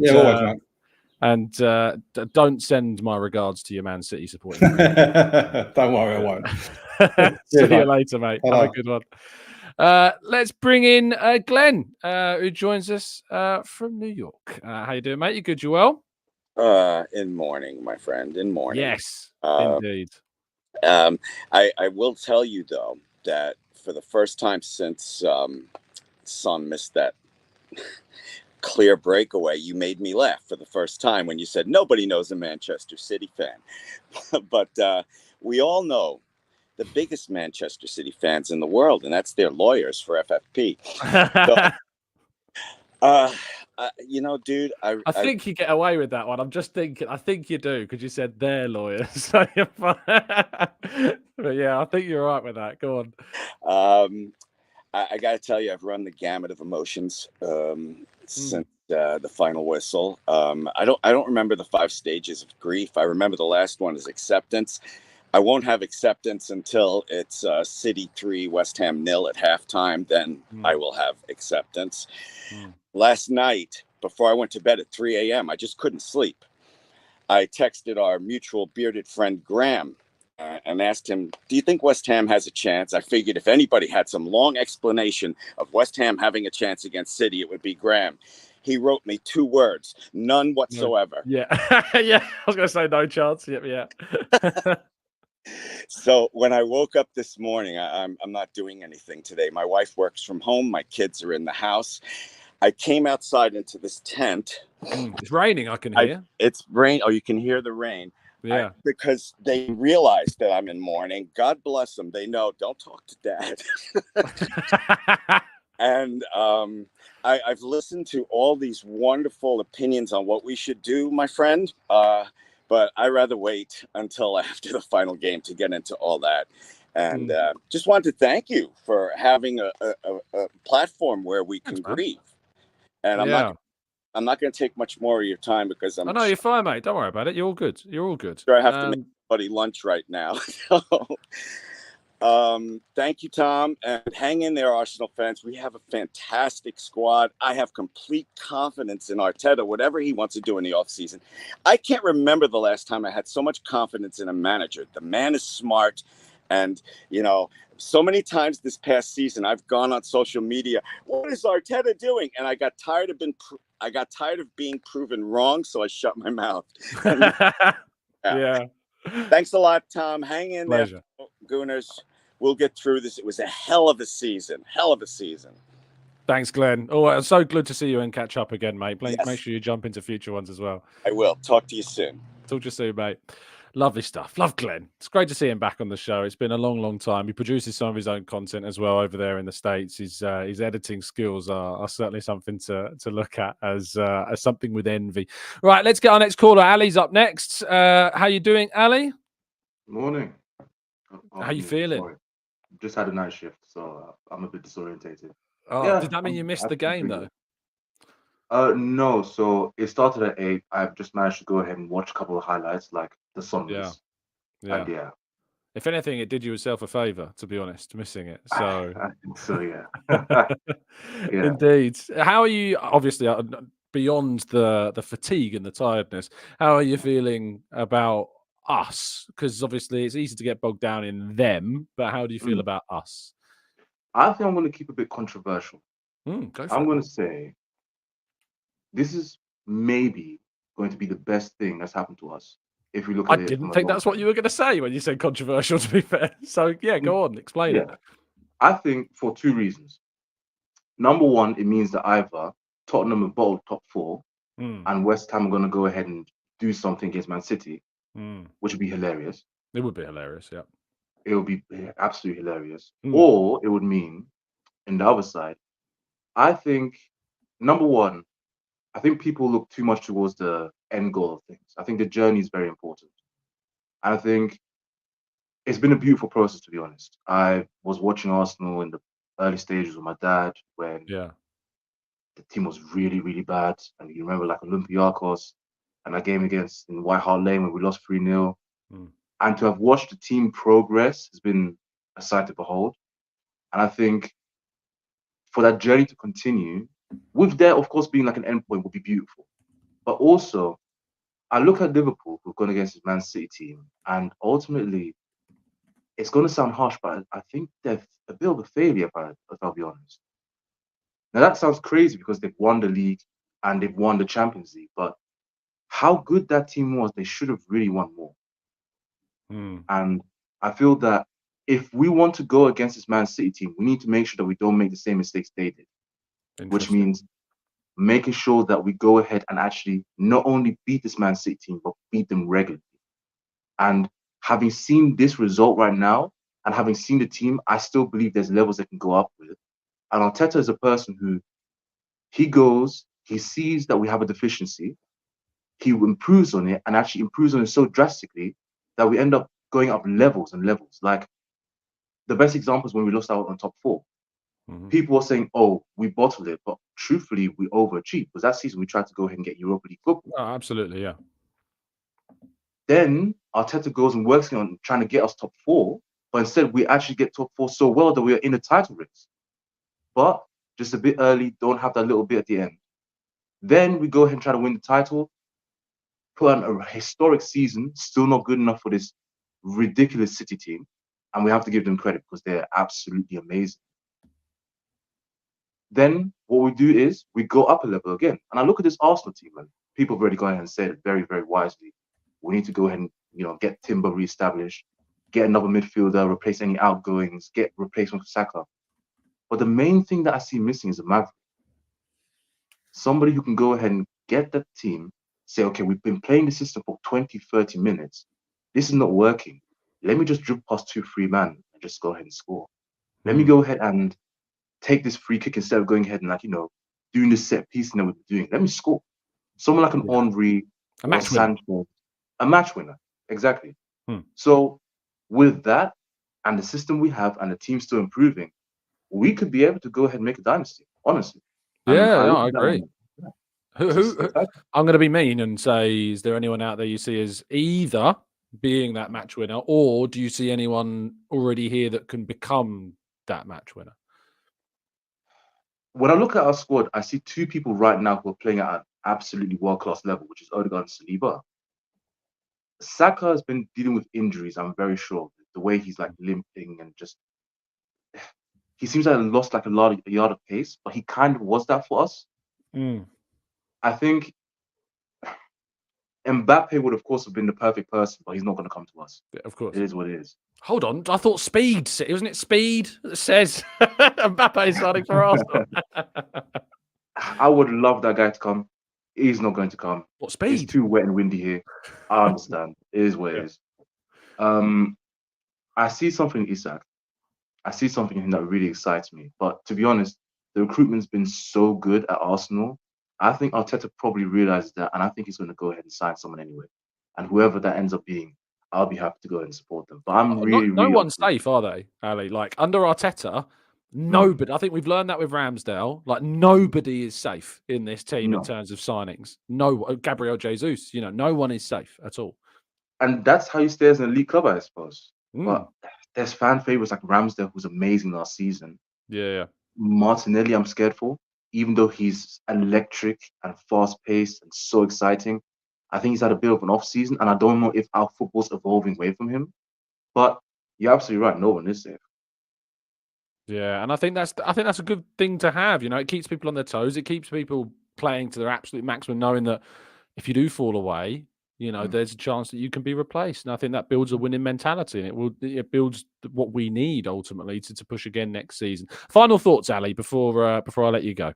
don't send my regards to your Man City supporters. Don't worry, I won't. See you later, mate. Have a good one. Let's bring in Glenn, who joins us from New York. How you doing, mate? You good? You well? In morning, my friend. In morning. Yes, indeed. I will tell you though that for the first time since Son missed that clear breakaway, you made me laugh for the first time when you said nobody knows a Manchester City fan, but we all know the biggest Manchester City fans in the world, and that's their lawyers for FFP. Dude, I think you get away with that one. I'm just thinking, I think you do, because you said their lawyers. So you're fine. But yeah, I think you're right with that. Go on. I got to tell you, I've run the gamut of emotions since the final whistle. I don't remember the 5 stages of grief. I remember the last one is acceptance. I won't have acceptance until it's City 3, West Ham 0 at halftime. Then I will have acceptance. Last night, before I went to bed at 3 a.m., I just couldn't sleep. I texted our mutual bearded friend Graham and asked him, do you think West Ham has a chance? I figured if anybody had some long explanation of West Ham having a chance against City, it would be Graham. He wrote me 2 words, none whatsoever. Yeah. Yeah, I was going to say no chance. Yep, yeah. So when I woke up this morning, I'm not doing anything today. My wife works from home. My kids are in the house. I came outside into this tent. It's raining, I can hear. It's rain. Oh, you can hear the rain. Yeah. Because they realize that I'm in mourning. God bless them. They know, don't talk to Dad. And I've listened to all these wonderful opinions on what we should do, my friend. But I rather wait until after the final game to get into all that. And just wanted to thank you for having a platform where we can grieve. And I'm not going to take much more of your time because I know you're fine, mate. Don't worry about it. You're all good. You're all good. Sure, I have to make somebody lunch right now. Thank you, Tom, and hang in there, Arsenal fans. We have a fantastic squad. I have complete confidence in Arteta, whatever he wants to do in the offseason. I can't remember the last time I had so much confidence in a manager. The man is smart, and so many times this past season I've gone on social media, what is Arteta doing? And I got tired of being proven wrong, so I shut my mouth. Yeah. Thanks a lot, Tom. Hang in there, Gooners. We'll get through this. It was a hell of a season. Thanks, Glenn. Oh, it's so good to see you and catch up again, mate. Make sure you jump into future ones as well. I will. Talk to you soon. Talk to you soon, mate. Lovely stuff. Love Glenn. It's great to see him back on the show. It's been a long, long time. He produces some of his own content as well over there in the States. His editing skills are certainly something to look at as something with envy. Right, let's get our next caller. Ali's up next. How you doing, Ali? Morning. How you feeling? Sorry. Just had a night shift, so I'm a bit disorientated. Oh, did that mean you missed the game though? No. So it started at 8. I've just managed to go ahead and watch a couple of highlights, like the Suns. Yeah. If anything, it did you yourself a favor, to be honest, missing it. So, I think so, yeah. Indeed. How are you? Obviously, beyond the fatigue and the tiredness, how are you feeling about us? Because obviously, it's easy to get bogged down in them, but how do you feel about us? I think I'm going to keep a bit controversial. I'm going to say this is maybe going to be the best thing that's happened to us. If we look at it, I didn't think that's what you were going to say when you said controversial, to be fair. So, yeah, go on, explain it. I think for 2 reasons. Number one, it means that either Tottenham have bottled top 4 and West Ham are going to go ahead and do something against Man City, which would be hilarious. It would be hilarious, yeah. It would be absolutely hilarious. Or it would mean, in the other side, I think, number one, I think people look too much towards the end goal of things. I think the journey is very important. I think it's been a beautiful process, to be honest. I was watching Arsenal in the early stages with my dad when the team was really, really bad. And you remember like Olympiacos and that game against in White Hart Lane when we lost 3-0. And to have watched the team progress has been a sight to behold. And I think for that journey to continue, with there, of course, being like an endpoint would be beautiful. But also, I look at Liverpool, who've gone against this Man City team, and ultimately, it's going to sound harsh, but I think they're a bit of a failure, if I'll be honest. Now, that sounds crazy because they've won the league and they've won the Champions League, but how good that team was, they should have really won more. And I feel that if we want to go against this Man City team, we need to make sure that we don't make the same mistakes they did, which means making sure that we go ahead and actually not only beat this Man City team, but beat them regularly. And having seen this result right now and having seen the team, I still believe there's levels they can go up with. And Arteta is a person who he sees that we have a deficiency, he improves on it and actually improves on it so drastically that we end up going up levels and levels. Like the best example is when we lost out on top 4. People were saying, oh, we bottled it, but truthfully, we overachieved because that season we tried to go ahead and get Europa League football. Oh, absolutely, yeah. Then Arteta goes and works on trying to get us top 4, but instead we actually get top 4 so well that we are in the title race. But just a bit early, don't have that little bit at the end. Then we go ahead and try to win the title, put on a historic season, still not good enough for this ridiculous City team. And we have to give them credit because they're absolutely amazing. Then what we do is we go up a level again. And I look at this Arsenal team, and people have already gone ahead and said it very, very wisely. We need to go ahead and get Timber reestablished, get another midfielder, replace any outgoings, get replacement for Saka. But the main thing that I see missing is a Maverick. Somebody who can go ahead and get that team, say, okay, we've been playing the system for 20, 30 minutes. This is not working. Let me just dribble past 2-3 man and just go ahead and score. Let me go ahead and take this free kick instead of going ahead and doing the set piece and then we're doing. Let me score. Someone like an Henry or Sanchez, a match winner. Exactly. So with that and the system we have and the team still improving, we could be able to go ahead and make a dynasty, honestly. I agree. I'm going to be mean and say, is there anyone out there you see as either being that match winner, or do you see anyone already here that can become that match winner? When I look at our squad, I see two people right now who are playing at an absolutely world-class level, which is Odegaard and Saliba. Saka has been dealing with injuries, I'm very sure. The way he's limping and just he seems like he lost a yard of pace, but he kind of was that for us. I think Mbappe would, of course, have been the perfect person, but he's not going to come to us. Yeah, of course. It is what it is. Hold on. I thought Speed, wasn't it Speed that says Mbappe is signing for Arsenal? I would love that guy to come. He's not going to come. What, Speed? It's too wet and windy here. I understand. It is what it is. I see something in Isak. I see something in him that really excites me. But to be honest, the recruitment's been so good at Arsenal. I think Arteta probably realized that, and I think he's going to go ahead and sign someone anyway. And whoever that ends up being, I'll be happy to go ahead and support them. But I'm no one's safe, are they, Ali? Like under Arteta, nobody. I think we've learned that with Ramsdale. Like nobody is safe in this team in terms of signings. No, Gabriel Jesus. No one is safe at all. And that's how you stay as an elite club, I suppose. But there's fan favorites like Ramsdale, who's amazing last season. Yeah. Martinelli, I'm scared for. Even though he's electric and fast-paced and so exciting, I think he's had a bit of an off-season, and I don't know if our football's evolving away from him. But you're absolutely right. No one is safe. Yeah, and I think that's a good thing to have. It keeps people on their toes. It keeps people playing to their absolute maximum, knowing that if you do fall away, there's a chance that you can be replaced. And I think that builds a winning mentality, and it builds what we need ultimately to push again next season. Final thoughts, Ali, before I let you go.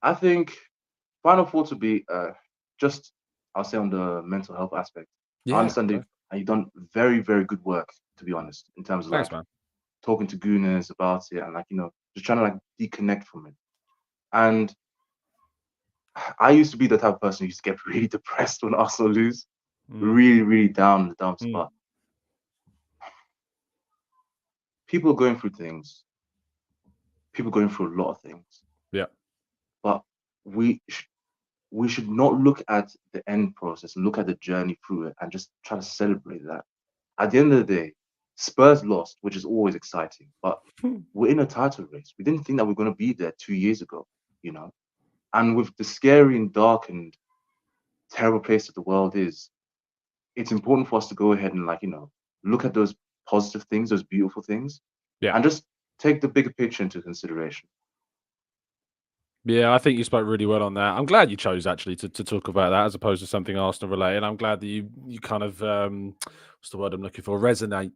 I think final thoughts would be I'll say on the mental health aspect. I understand that you've done very, very good work, to be honest, in terms of talking to Gooners about it and just trying to deconnect from it. And I used to be the type of person who used to get really depressed when Arsenal lose. Really, really down in the dumps. But people are going through things. People are going through a lot of things. Yeah. But we should not look at the end process and look at the journey through it and just try to celebrate that. At the end of the day, Spurs lost, which is always exciting, but we're in a title race. We didn't think that we were going to be there 2 years ago, And with the scary and dark and terrible place that the world is, it's important for us to go ahead and look at those positive things, those beautiful things, and just take the bigger picture into consideration. Yeah, I think you spoke really well on that. I'm glad you chose actually to talk about that as opposed to something Arsenal related. I'm glad that you kind of what's the word I'm looking for? Resonate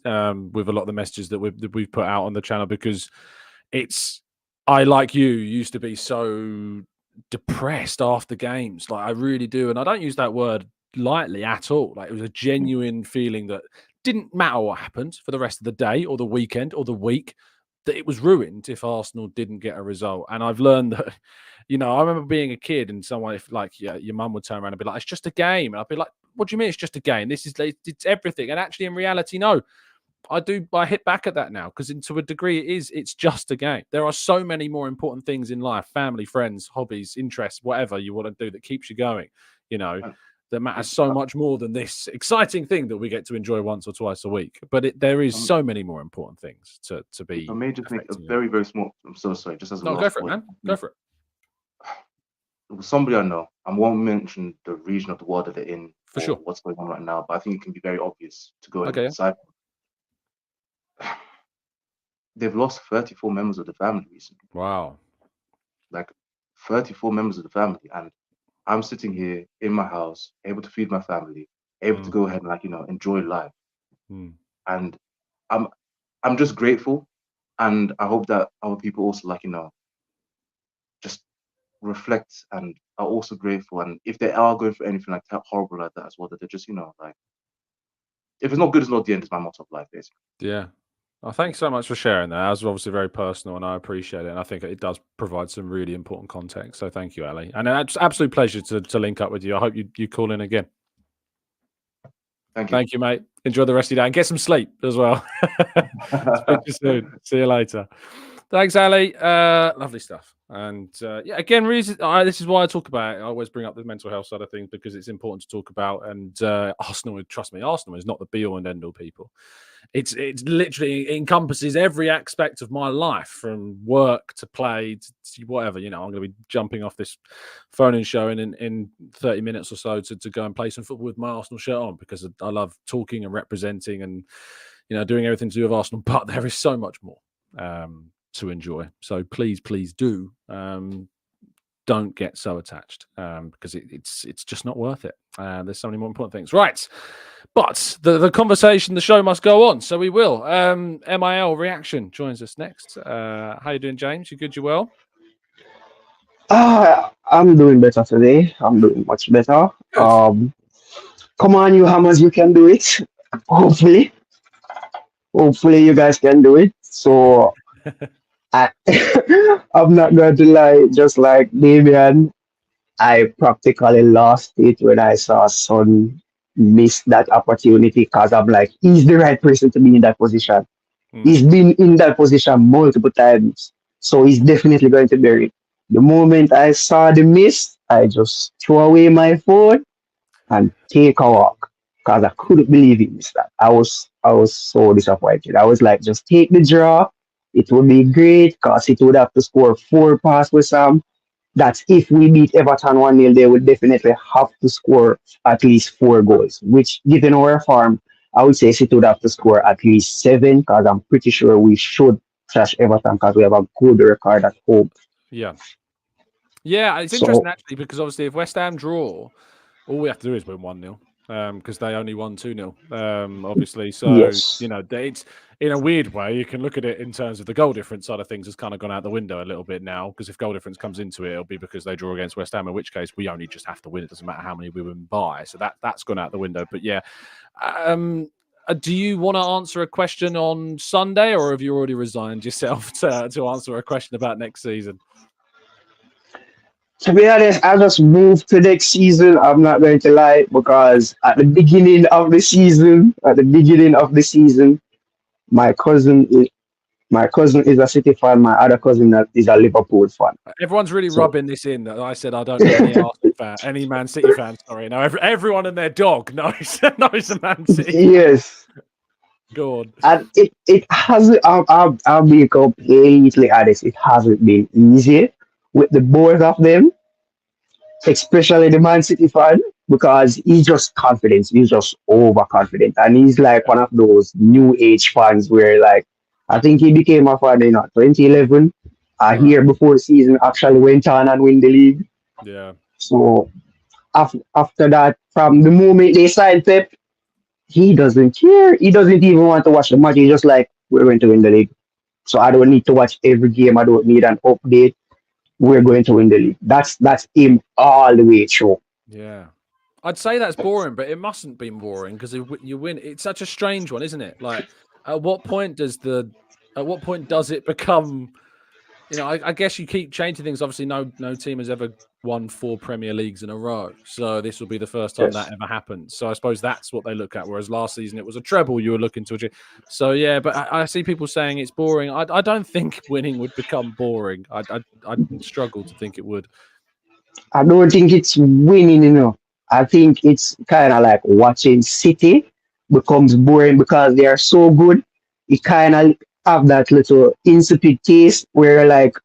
with a lot of the messages that we've put out on the channel, because I, like you, used to be so depressed after games. Like I really do, and I don't use that word lightly at all. Like it was a genuine feeling that didn't matter what happened for the rest of the day or the weekend or the week, that it was ruined if Arsenal didn't get a result. And I've learned that, I remember being a kid and someone, if your mum would turn around and be like, it's just a game. And I'd be like, what do you mean it's just a game? It's everything. And actually in reality, no, I hit back at that now, because to a degree it's just a game. There are so many more important things in life, family, friends, hobbies, interests, whatever you want to do that keeps you going, that matters so much more than this exciting thing that we get to enjoy once or twice a week. But there is so many more important things to be. I may just make a very, very small. I'm so sorry. Just as a go for it, man. Go for it. Somebody I know. I won't mention the region of the world that they're in. For sure. What's going on right now, but I think it can be very obvious to go ahead and decipher. They've lost 34 members of the family recently. Wow. 34 members of the family, and I'm sitting here in my house, able to feed my family, able to go ahead and enjoy life. And I'm just grateful And I hope that our people also like, just reflect and are also grateful. And if they are going through anything like that horrible like that as well, that they're just, like, if it's not good, it's not the end, is my motto of life, basically. Yeah. Well, thanks so much for sharing that. That was obviously very personal, and I appreciate it. And I think it does provide some really important context. So thank you, Ali. And it's absolute pleasure to link up with you. I hope you call in again. Thank you. Thank you, mate. Enjoy the rest of your day and get some sleep as well. Speak to you soon. See you later. Thanks, Ali. Lovely stuff. And yeah, again, this is why I talk about it. I always bring up the mental health side of things because it's important to talk about. And Arsenal, trust me, Arsenal is not the be all and end all, people. It's literally encompasses every aspect of my life, from work to play to whatever. I'm going to be jumping off this phone-in show in 30 minutes or so to go and play some football with my Arsenal shirt on, because I love talking and representing and doing everything to do with Arsenal. But there is so much more to enjoy. So please do. Don't get so attached because it's just not worth it. There's so many more important things. Right. But the conversation, the show must go on. So we will. MIL Reaction joins us next. How you doing, James? You good? You well? I'm doing better today. I'm doing much better. Good. Come on, you hammers, you can do it. Hopefully you guys can do it. So I'm not going to lie, just like Damian, I practically lost it when I saw Son miss that opportunity, because I'm like, he's the right person to be in that position. He's been in that position multiple times, so he's definitely going to bury it. The moment I saw the miss, I just threw away my phone and take a walk, because I couldn't believe he missed that. I was so disappointed. I was like, just take the draw. It would be great, because it would have to score 4 passes with Sam. That's if we beat Everton 1-0, they would definitely have to score at least 4 goals, which, given our form, I would say City would have to score at least 7, because I'm pretty sure we should trash Everton because we have a good record at home. Yeah, it's interesting actually, because obviously if West Ham draw, all we have to do is win 1-0. Because they only won 2-0, obviously. So, yes. It's, in a weird way, you can look at it in terms of the goal difference side of things has kind of gone out the window a little bit now, because if goal difference comes into it, it'll be because they draw against West Ham, in which case we only just have to win. It doesn't matter how many we win by. So that's gone out the window. But yeah, do you want to answer a question on Sunday, or have you already resigned yourself to answer a question about next season? To be honest, I just moved to next season. I'm not going to lie, because at the beginning of the season, my cousin is a City fan. My other cousin is a Liverpool fan. Everyone's really rubbing this in that I said I don't know any Arsenal fan, any Man City fan. Sorry, no, everyone and their dog knows the Man City. Yes. Go on. And it hasn't. I'll be completely honest. It hasn't been easy with the both of them, especially the Man City fan, because he's just confident. He's just overconfident, and he's like one of those new age fans where, like, I think he became a fan in 2011. A year before the season actually went on and win the league. Yeah. So after that, from the moment they signed Pep, he doesn't care. He doesn't even want to watch the match. He's just like, we're going to win the league. So I don't need to watch every game. I don't need an update. We're going to win the league. That's him all the way through. Yeah. I'd say that's boring, but it mustn't be boring, because if you win, it's such a strange one, isn't it? Like, at what point does it become, I guess you keep changing things. Obviously, no team has ever won 4 Premier Leagues in a row. So this will be the first time that ever happens. So I suppose that's what they look at. Whereas last season, it was a treble you were looking to achieve. So yeah, but I see people saying it's boring. I don't think winning would become boring. I struggle to think it would. I don't think it's winning, I think it's kind of like watching City becomes boring because they are so good. It kind of have that little insipid taste where, like,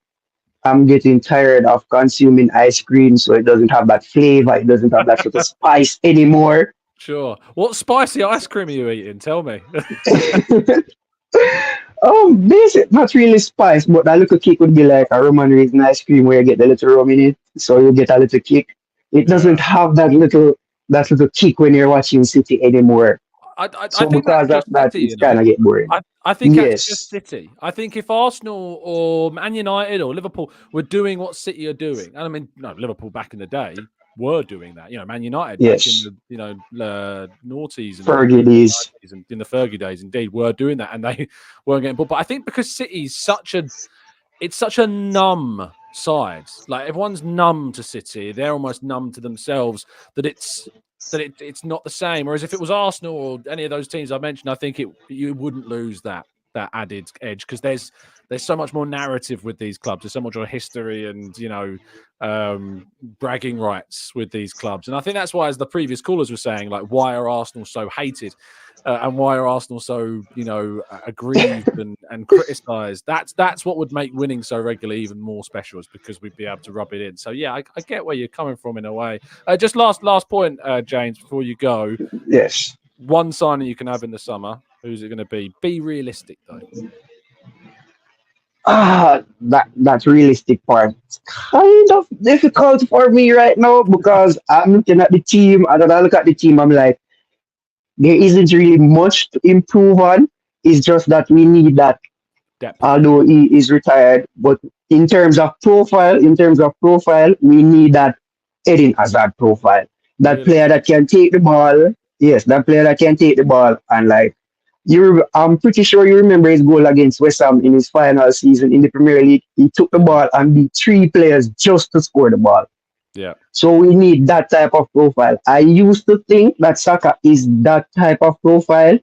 I'm getting tired of consuming ice cream, so it doesn't have that flavor. It doesn't have that little spice anymore. Sure. What spicy ice cream are you eating? Tell me. Basic, not really spice, but that little kick would be like a Roman raisin ice cream where you get the little rum in it, so you get a little kick. It doesn't have that little kick when you're watching City anymore. I So think that's because of just that, City, it's kind of get boring. I think that's just Yes, City. I think if Arsenal or Man United or Liverpool were doing what City are doing, and I mean, no, Liverpool back in the day were doing that. Man United back in yes. the noughties and Fergie days. 90s and in the Fergie days, indeed, were doing that, and they weren't getting bored. But I think because City's such a numb side. Like everyone's numb to City, they're almost numb to themselves. It's not the same. Whereas if it was Arsenal or any of those teams I mentioned, I think you wouldn't lose that added edge because there's so much more narrative with these clubs. There's so much more history and bragging rights with these clubs. And I think that's why, as the previous callers were saying, like why are Arsenal so hated? And why are Arsenal so, aggrieved and criticised? That's what would make winning so regularly even more special, is because we'd be able to rub it in. So yeah, I get where you're coming from in a way. Just last point, James, before you go. Yes. One signing you can have in the summer. Who's it going to be? Be realistic though. That realistic part. It's kind of difficult for me right now because I'm looking at the team, and when I look at the team, I'm like, there isn't really much to improve on. It's just that we need that, Depth. although he is retired. But in terms of profile, we need that Eden Hazard profile. That Really? player that can take the ball. Yes, that player that can take the ball and like I'm pretty sure you remember his goal against West Ham in his final season in the Premier League. He took the ball and beat 3 players just to score the ball. Yeah. So we need that type of profile. I used to think that Saka is that type of profile,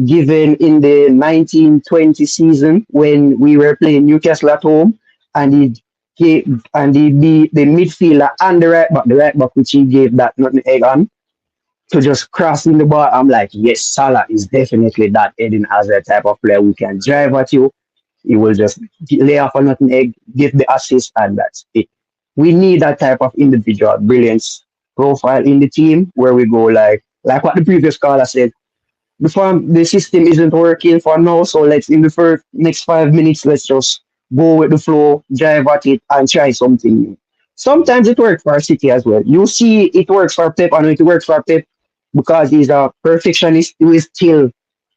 given in the 1920 season when we were playing Newcastle at home, and he beat the midfielder and the right back, which he gave that nothing egg on to just crossing the ball. I'm like, yes, Salah is definitely that Eden Hazard type of player. We can drive at you. He will just lay off a nothing egg, get the assist, and that's it. We need that type of individual brilliance profile in the team where we go like what the previous caller said. The system isn't working for now, so let's in the first next 5 minutes, let's just go with the flow, drive at it, and try something new. Sometimes it works for City as well. You see, it works for Pep, and it works for Pep because he's a perfectionist. He will still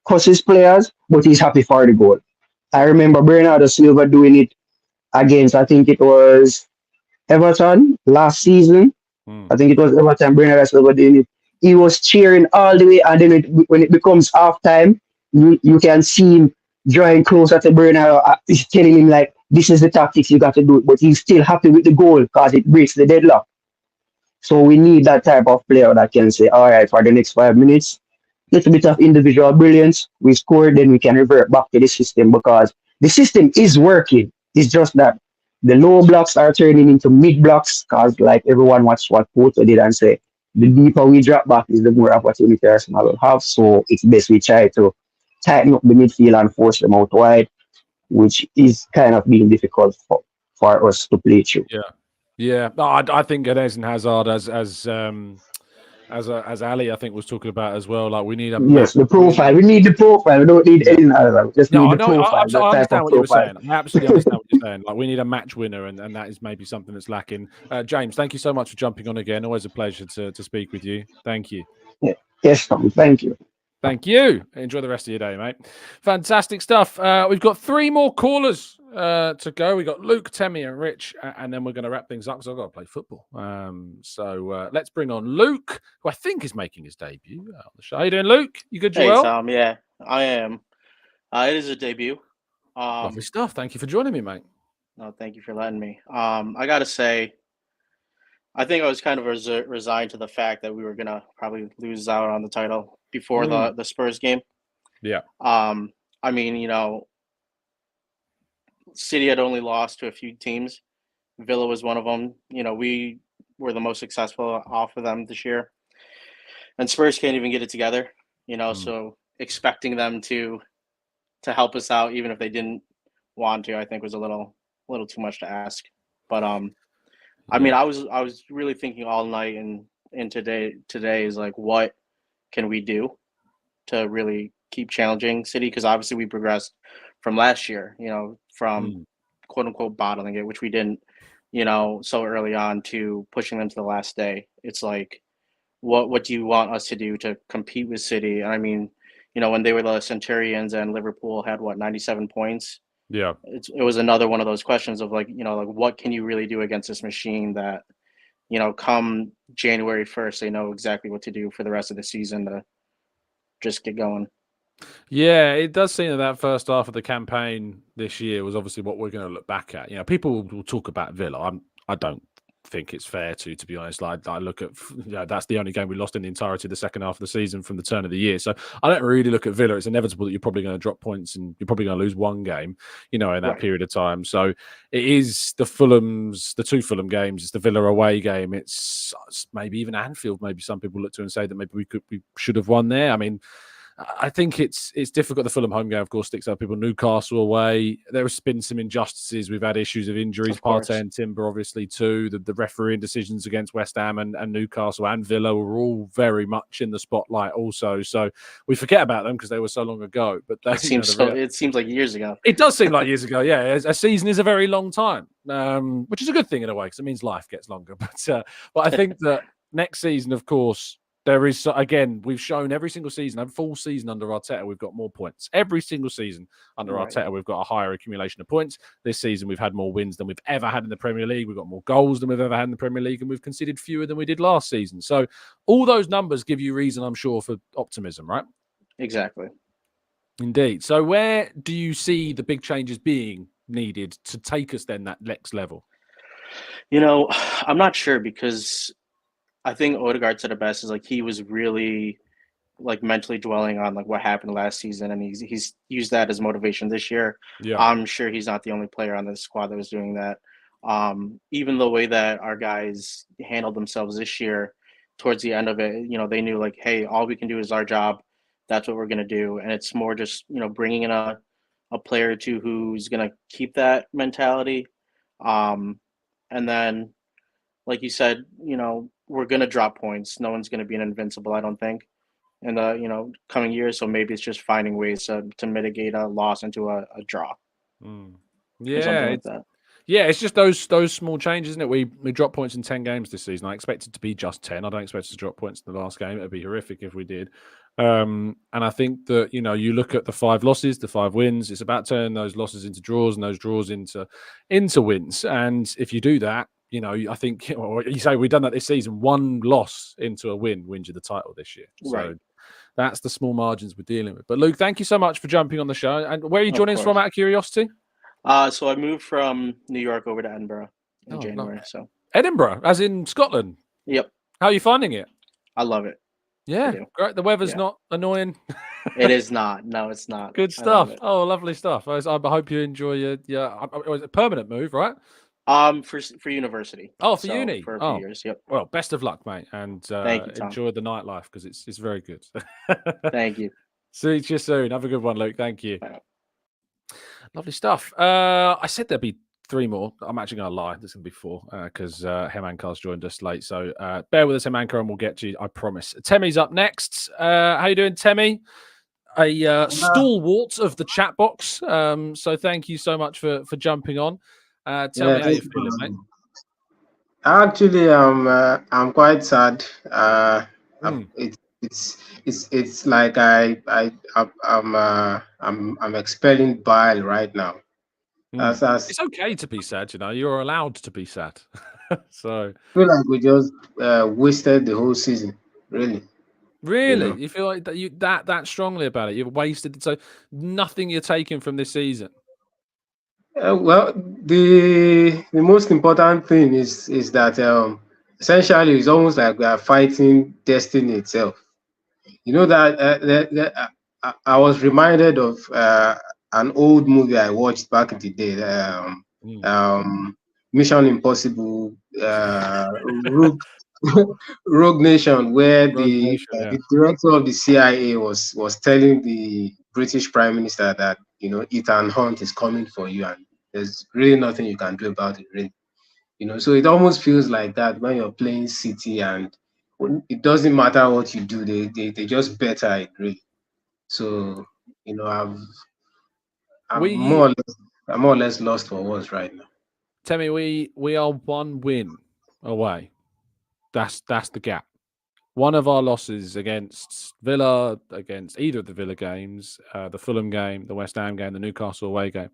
cuss his players, but he's happy for the goal. I remember Bernardo Silva doing it against, I think it was Everton last season. I think it was Everton. Bernardo Silva doing it. He was cheering all the way, and then when it becomes half time, you can see him drawing closer to Bernardo. He's telling him like, "This is the tactics you got to do," but he's still happy with the goal because it breaks the deadlock. So we need that type of player that can say, all right, for the next 5 minutes, little bit of individual brilliance, we score, then we can revert back to the system because the system is working. It's just that the low blocks are turning into mid blocks because like everyone watched what Porto did and say, the deeper we drop back is the more opportunity Arsenal will have. So it's best we try to tighten up the midfield and force them out wide, which is kind of being difficult for us to play through. Yeah. No, I think Eden Hazard as Ali, I think, was talking about as well. Like we need a Yes, the profile. We need the profile. We don't need Eden Hazard. We just need the profile. I That type understand of what you were profile. saying. I absolutely understand what you're saying. Like we need a match winner, and that is maybe something that's lacking. James, thank you so much for jumping on again. Always a pleasure to speak with you. Thank you. Yeah. Yes, Tom. Thank you. Thank you. Enjoy the rest of your day, mate. Fantastic stuff. We've got 3 more callers to go. We got Luke, Tammy, and Rich, and then we're going to wrap things up because I've got to play football. So let's bring on Luke, who I think is making his debut on the show. How you doing, Luke? You good? Hey, Well? Tom. Yeah, I am. It is a debut. Lovely stuff. Thank you for joining me, mate. No, thank you for letting me. I got to say, I think I was kind of resigned to the fact that we were gonna probably lose out on the title before the Spurs game. Yeah. I mean, City had only lost to a few teams. Villa was one of them. We were the most successful off of them this year, and Spurs can't even get it together. So expecting them to help us out, even if they didn't want to, I think was a little too much to ask. But I mean, I was really thinking all night and today is like, what can we do to really keep challenging City? Because obviously we progressed from last year, from quote unquote bottling it, which we didn't, so early on, to pushing them to the last day. It's like, what do you want us to do to compete with City? And I mean, when they were the Centurions and Liverpool had 97 points. Yeah. It was another one of those questions of like what can you really do against this machine that come January 1st they know exactly what to do for the rest of the season to just get going. Yeah, it does seem that first half of the campaign this year was obviously what we're going to look back at. People will talk about Villa. I don't think it's fair to be honest. I look at, that's the only game we lost in the entirety of the second half of the season from the turn of the year. So I don't really look at Villa. It's inevitable that you're probably going to drop points and you're probably going to lose one game, in that period of time. So it is the two Fulham games. It's the Villa away game. It's maybe even Anfield. Maybe some people look to and say that maybe we should have won there. I mean, I think it's difficult. The Fulham home game, of course, sticks out people. Newcastle away, there's been some injustices. We've had issues of injuries. Partey and Timber, obviously, too. The refereeing decisions against West Ham and Newcastle and Villa were all very much in the spotlight also. So we forget about them because they were so long ago. But it seems like years ago. It does seem like years ago, yeah. A season is a very long time, which is a good thing in a way because it means life gets longer. But I think that next season, of course, there is, again, we've shown every single season, a full season under Arteta, we've got more points. Every single season under Arteta, we've got a higher accumulation of points. This season, we've had more wins than we've ever had in the Premier League. We've got more goals than we've ever had in the Premier League, and we've conceded fewer than we did last season. So all those numbers give you reason, I'm sure, for optimism, right? Exactly. Indeed. So where do you see the big changes being needed to take us then that next level? I'm not sure because I think Odegaard said it best is like he was really like mentally dwelling on like what happened last season, and he's used that as motivation this year. Yeah. I'm sure he's not the only player on the squad that was doing that. Even the way that our guys handled themselves this year, towards the end of it, they knew like, hey, all we can do is our job. That's what we're gonna do, and it's more just bringing in a player or two who's gonna keep that mentality, and then, like you said, we're going to drop points. No one's going to be an invincible, I don't think, in the coming years. So maybe it's just finding ways to mitigate a loss into a draw. Yeah, it's just those small changes, isn't it? We dropped points in 10 games this season. I expect it to be just 10. I don't expect us to drop points in the last game. It'd be horrific if we did. And I think that you look at the 5 losses, the 5 wins. It's about turning those losses into draws and those draws into wins. And if you do that, I think, or you say we've done that this season. 1 loss into a win wins you the title this year. So that's the small margins we're dealing with. But Luke, thank you so much for jumping on the show. And where are you joining us from, out of curiosity? So I moved from New York over to Edinburgh in January. Lovely. So Edinburgh, as in Scotland. Yep. How are you finding it? I love it. Yeah, great. The weather's not annoying. It is not. No, it's not. Good stuff. Oh, lovely stuff. I hope you enjoy your was a permanent move, right? For university. Oh, for uni. For a few years. Yep. Well, best of luck, mate, and Thank you, Tom. enjoy the nightlife because it's very good. Thank you. See you soon. Have a good one, Luke. Thank you. Bye. Lovely stuff. I said there'd be 3 more. I'm actually going to lie. There's going to be 4 because Hemankar's joined us late. So bear with us, Hemankar, and we'll get to you, I promise. Temmy's up next. How you doing, Temmy? A stalwart of the chat box. So thank you so much for jumping on. Tell me how you're feeling, mate. Actually, I'm quite sad. It's like I'm expelling bile right now. It's okay to be sad, You're allowed to be sad. So I feel like we just wasted the whole season. Really? You feel like that you that strongly about it? You've wasted so nothing you're taking from this season. Well, the most important thing is that essentially it's almost like we are fighting destiny itself. That I was reminded of an old movie I watched back in the day, Mission Impossible, Rogue Nation, where the director of the CIA was telling the British Prime Minister that Ethan Hunt is coming for you, and there's really nothing you can do about it, really. So it almost feels like that when you're playing City, and it doesn't matter what you do, they just better it, really. So I'm more or less lost for words right now. Tammy, we are 1 win away. That's the gap. one of our losses against Villa, against either of the Villa games, the Fulham game, the West Ham game, the Newcastle away game,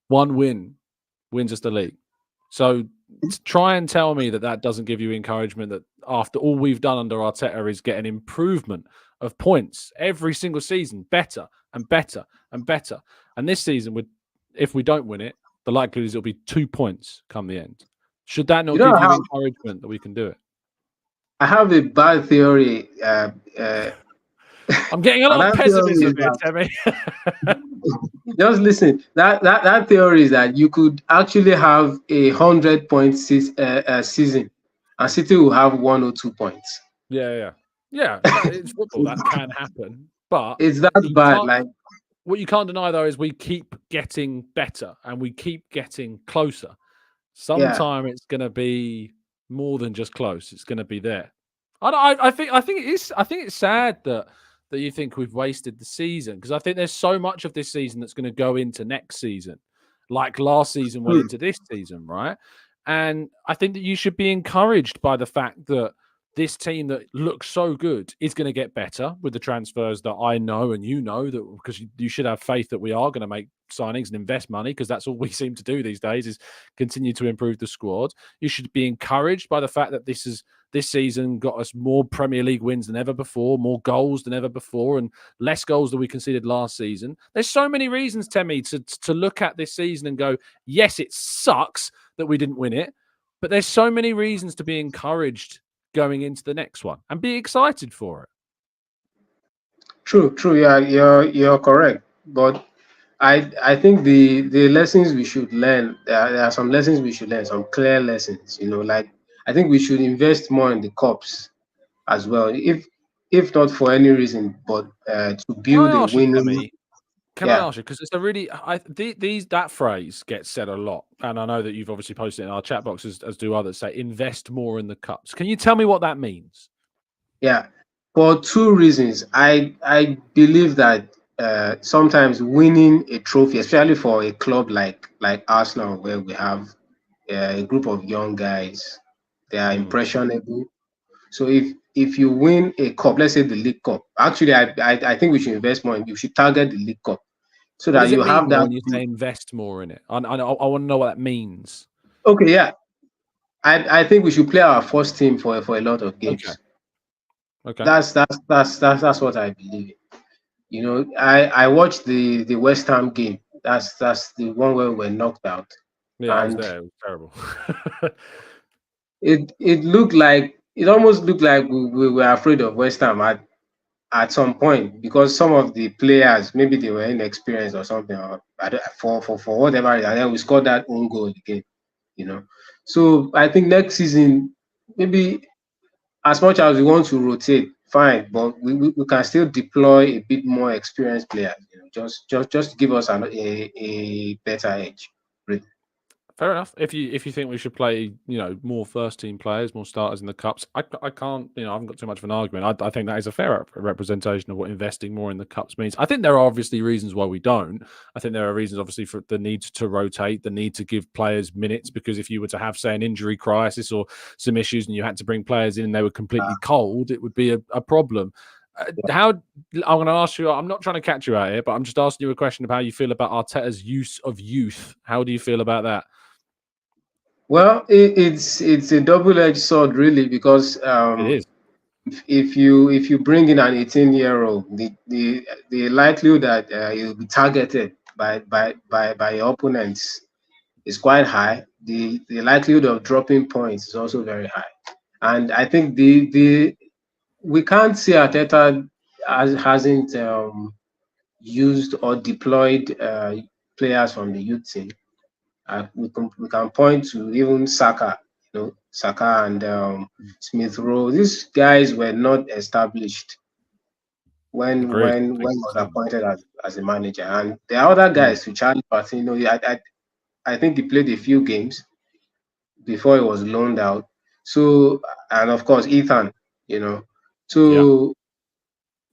one win wins us the league. So to try and tell me that doesn't give you encouragement that after all we've done under Arteta is get an improvement of points every single season, better and better and better. And this season, if we don't win it, the likelihood is it'll be 2 points come the end. Should that not give you encouragement that we can do it? I have a bad theory. I'm getting a lot of pessimism here, Tammy. Just listen. That theory is that you could actually have 100-point season, and City will have 1 or 2 points. Yeah. It's football. That can happen, but it's that bad. Like what you can't deny though is we keep getting better and we keep getting closer. Sometime it's going to be more than just close. It's going to be there. I think it's sad that you think we've wasted the season, because I think there's so much of this season that's going to go into next season, like last season went into this season, right? And I think that you should be encouraged by the fact that this team that looks so good is going to get better with the transfers that I know and you know, that because you should have faith that we are going to make signings and invest money, because that's all we seem to do these days is continue to improve the squad. You should be encouraged by the fact that this season got us more Premier League wins than ever before, more goals than ever before, and less goals than we conceded last season. There's so many reasons, Tammy, to look at this season and go, yes, it sucks that we didn't win it, but there's so many reasons to be encouraged going into the next one and be excited for it. True. Yeah, you're correct. But I think the lessons we should learn, there are some lessons we should learn, some clear lessons. Like I think we should invest more in the cups as well, if not for any reason, but to build a winning. Can I ask you, because it's a really that phrase gets said a lot, and I know that you've obviously posted it in our chat box, as do others, say invest more in the cups. Can you tell me what that means? Yeah, for 2 reasons. I believe that sometimes winning a trophy, especially for a club like Arsenal, where we have a group of young guys, they are impressionable. So if you win a cup, let's say the League Cup, actually I think we should invest more. You should target the League Cup, so that you have that. When you say invest more in it, I want to know what that means. Okay, yeah, I think we should play our first team for a lot of games. Okay. That's what I believe. I watched the West Ham game. That's the one where we were knocked out. Yeah, I was there. It was terrible. It almost looked like we were afraid of West Ham at some point, because some of the players, maybe they were inexperienced or something, or for whatever, and then we scored that own goal again. So I think next season, maybe as much as we want to rotate, fine, but we can still deploy a bit more experienced players, just to give us a better edge. Really. Fair enough. If you think we should play, more first team players, more starters in the cups, I can't, I haven't got too much of an argument. I think that is a fair representation of what investing more in the cups means. I think there are obviously reasons why we don't. I think there are reasons, obviously, for the need to rotate, the need to give players minutes, because if you were to have, say, an injury crisis or some issues and you had to bring players in and they were completely cold, it would be a problem. I'm going to ask you, I'm not trying to catch you out here, but I'm just asking you a question of how you feel about Arteta's use of youth. How do you feel about that? Well, it's a double-edged sword, really, because it is. If you bring in an 18-year-old, the likelihood that he'll be targeted by your opponents is quite high. The likelihood of dropping points is also very high, and I think we can't see Arteta hasn't used or deployed players from the youth team. We can point to even Saka, Saka and Smith Rowe. These guys were not established when was appointed as a manager, and there are other guys. To Charlie Patino, I think he played a few games before he was loaned out. So, and of course Ethan, so.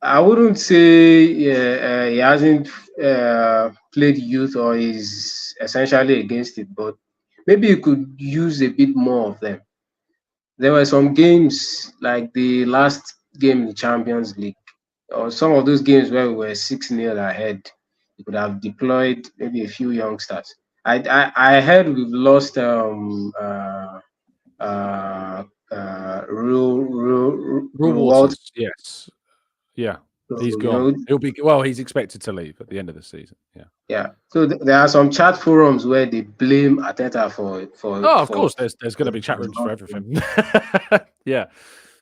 I wouldn't say he hasn't played youth or is essentially against it, but maybe you could use a bit more of them. there were some games like the last game in the Champions League, or some of those games where we were 6-0 ahead. We could have deployed maybe a few youngsters. I heard we've lost Real Walter. Waters, yes. Yeah. So, He's you gone. know, He'll be well. He's expected to leave at the end of the season. Yeah. yeah. So there are some chat forums where they blame Ateta for Oh, of course. There's going to be chat rooms for everything. Yeah,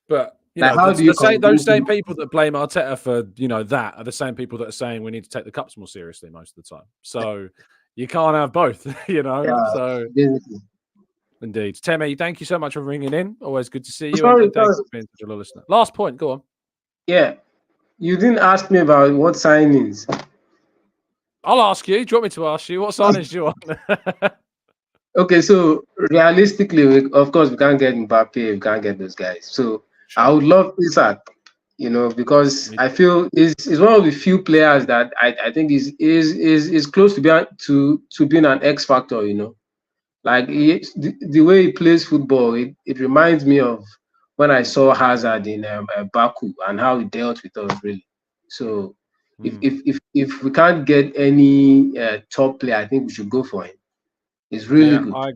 but you know, how do you those same people that blame Arteta for that are the same people that are saying we need to take the cups more seriously most of the time. So you can't have both. So basically. Indeed, Tammy. Thank you so much for ringing in. Always good to see you. Sorry, and thank you for being such a loyal listener. Last point. Go on. Yeah, you didn't ask me about what signings. I'll ask you. Do you want me to ask you what signings do you want? Okay, so realistically, of course, we can't get Mbappe, we can't get those guys. So I would love Isak, because I feel is one of the few players that I think is close to being an X factor. Like the way he plays football, it reminds me of when I saw Hazard in Baku and how he dealt with us really. So if we can't get any top player, I think we should go for him. It's really good.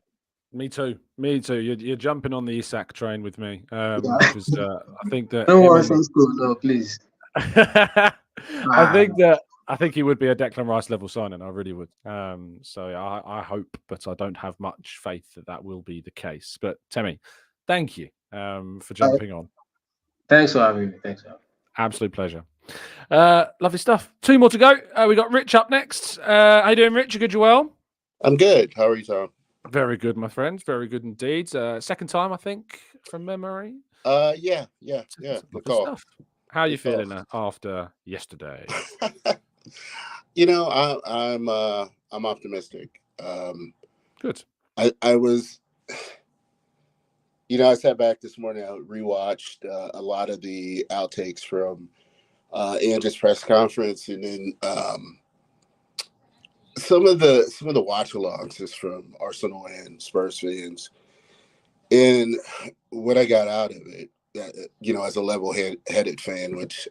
Me too. You're jumping on the Isak train with me because I think that. No one says go, no, please. I think he would be a Declan Rice level signing. I really would. So I hope, but I don't have much faith that will be the case. But Tammy, thank you for jumping on. Thanks for having me. Absolute pleasure. Lovely stuff. 2 more to go. We got Rich up next. How you doing, Rich? You good? You well? I'm good. How are you, Tom? Very good, my friend. Very good indeed. Second time, I think, from memory. Yeah. Good stuff. How are you feeling after yesterday? I'm optimistic. Good. I was, I sat back this morning. I rewatched a lot of the outtakes from Andrew's press conference, and then some of the watch-alongs is from Arsenal and Spurs fans, and what I got out of it, as a level-headed fan, which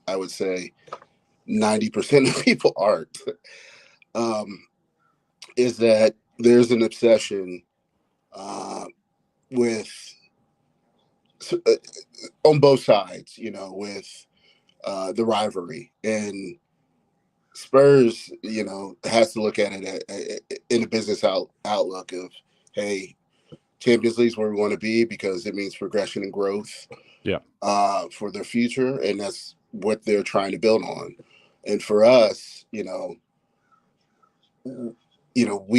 I would say 90% of people aren't, is that there's an obsession with on both sides, with the rivalry, and Spurs, has to look at it in a business outlook of, hey, Champions League's where we want to be because it means progression and growth. Yeah. For their future, and that's what they're trying to build on. And for us, we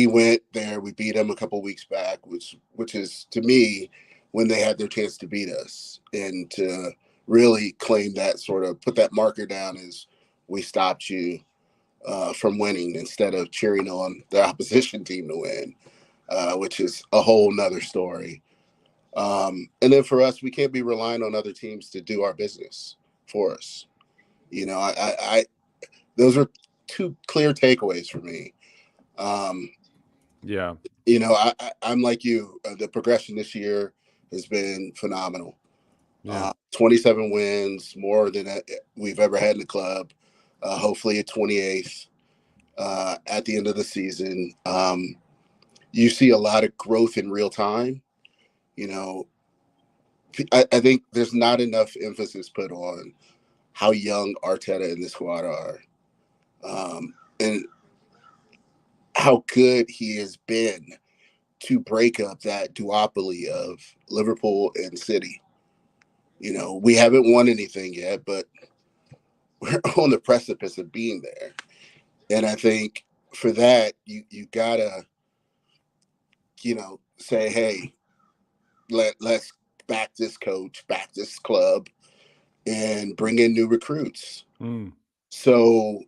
went there, we beat them a couple weeks back, which is, to me, when they had their chance to beat us, and to really claim that, sort of put that marker down as we stopped you from winning, instead of cheering on the opposition team to win, which is a whole nother story. And then for us, we can't be relying on other teams to do our business for us. Those are 2 clear takeaways for me. Yeah. I'm like you. The progression this year has been phenomenal. Yeah. 27 wins, more than we've ever had in the club. Hopefully a 28th at the end of the season. You see a lot of growth in real time. I think there's not enough emphasis put on how young Arteta and the squad are, and how good he has been to break up that duopoly of Liverpool and City. We haven't won anything yet, but we're on the precipice of being there. And I think for that, you gotta, say, hey, let's back this coach, back this club, and bring in new recruits. So,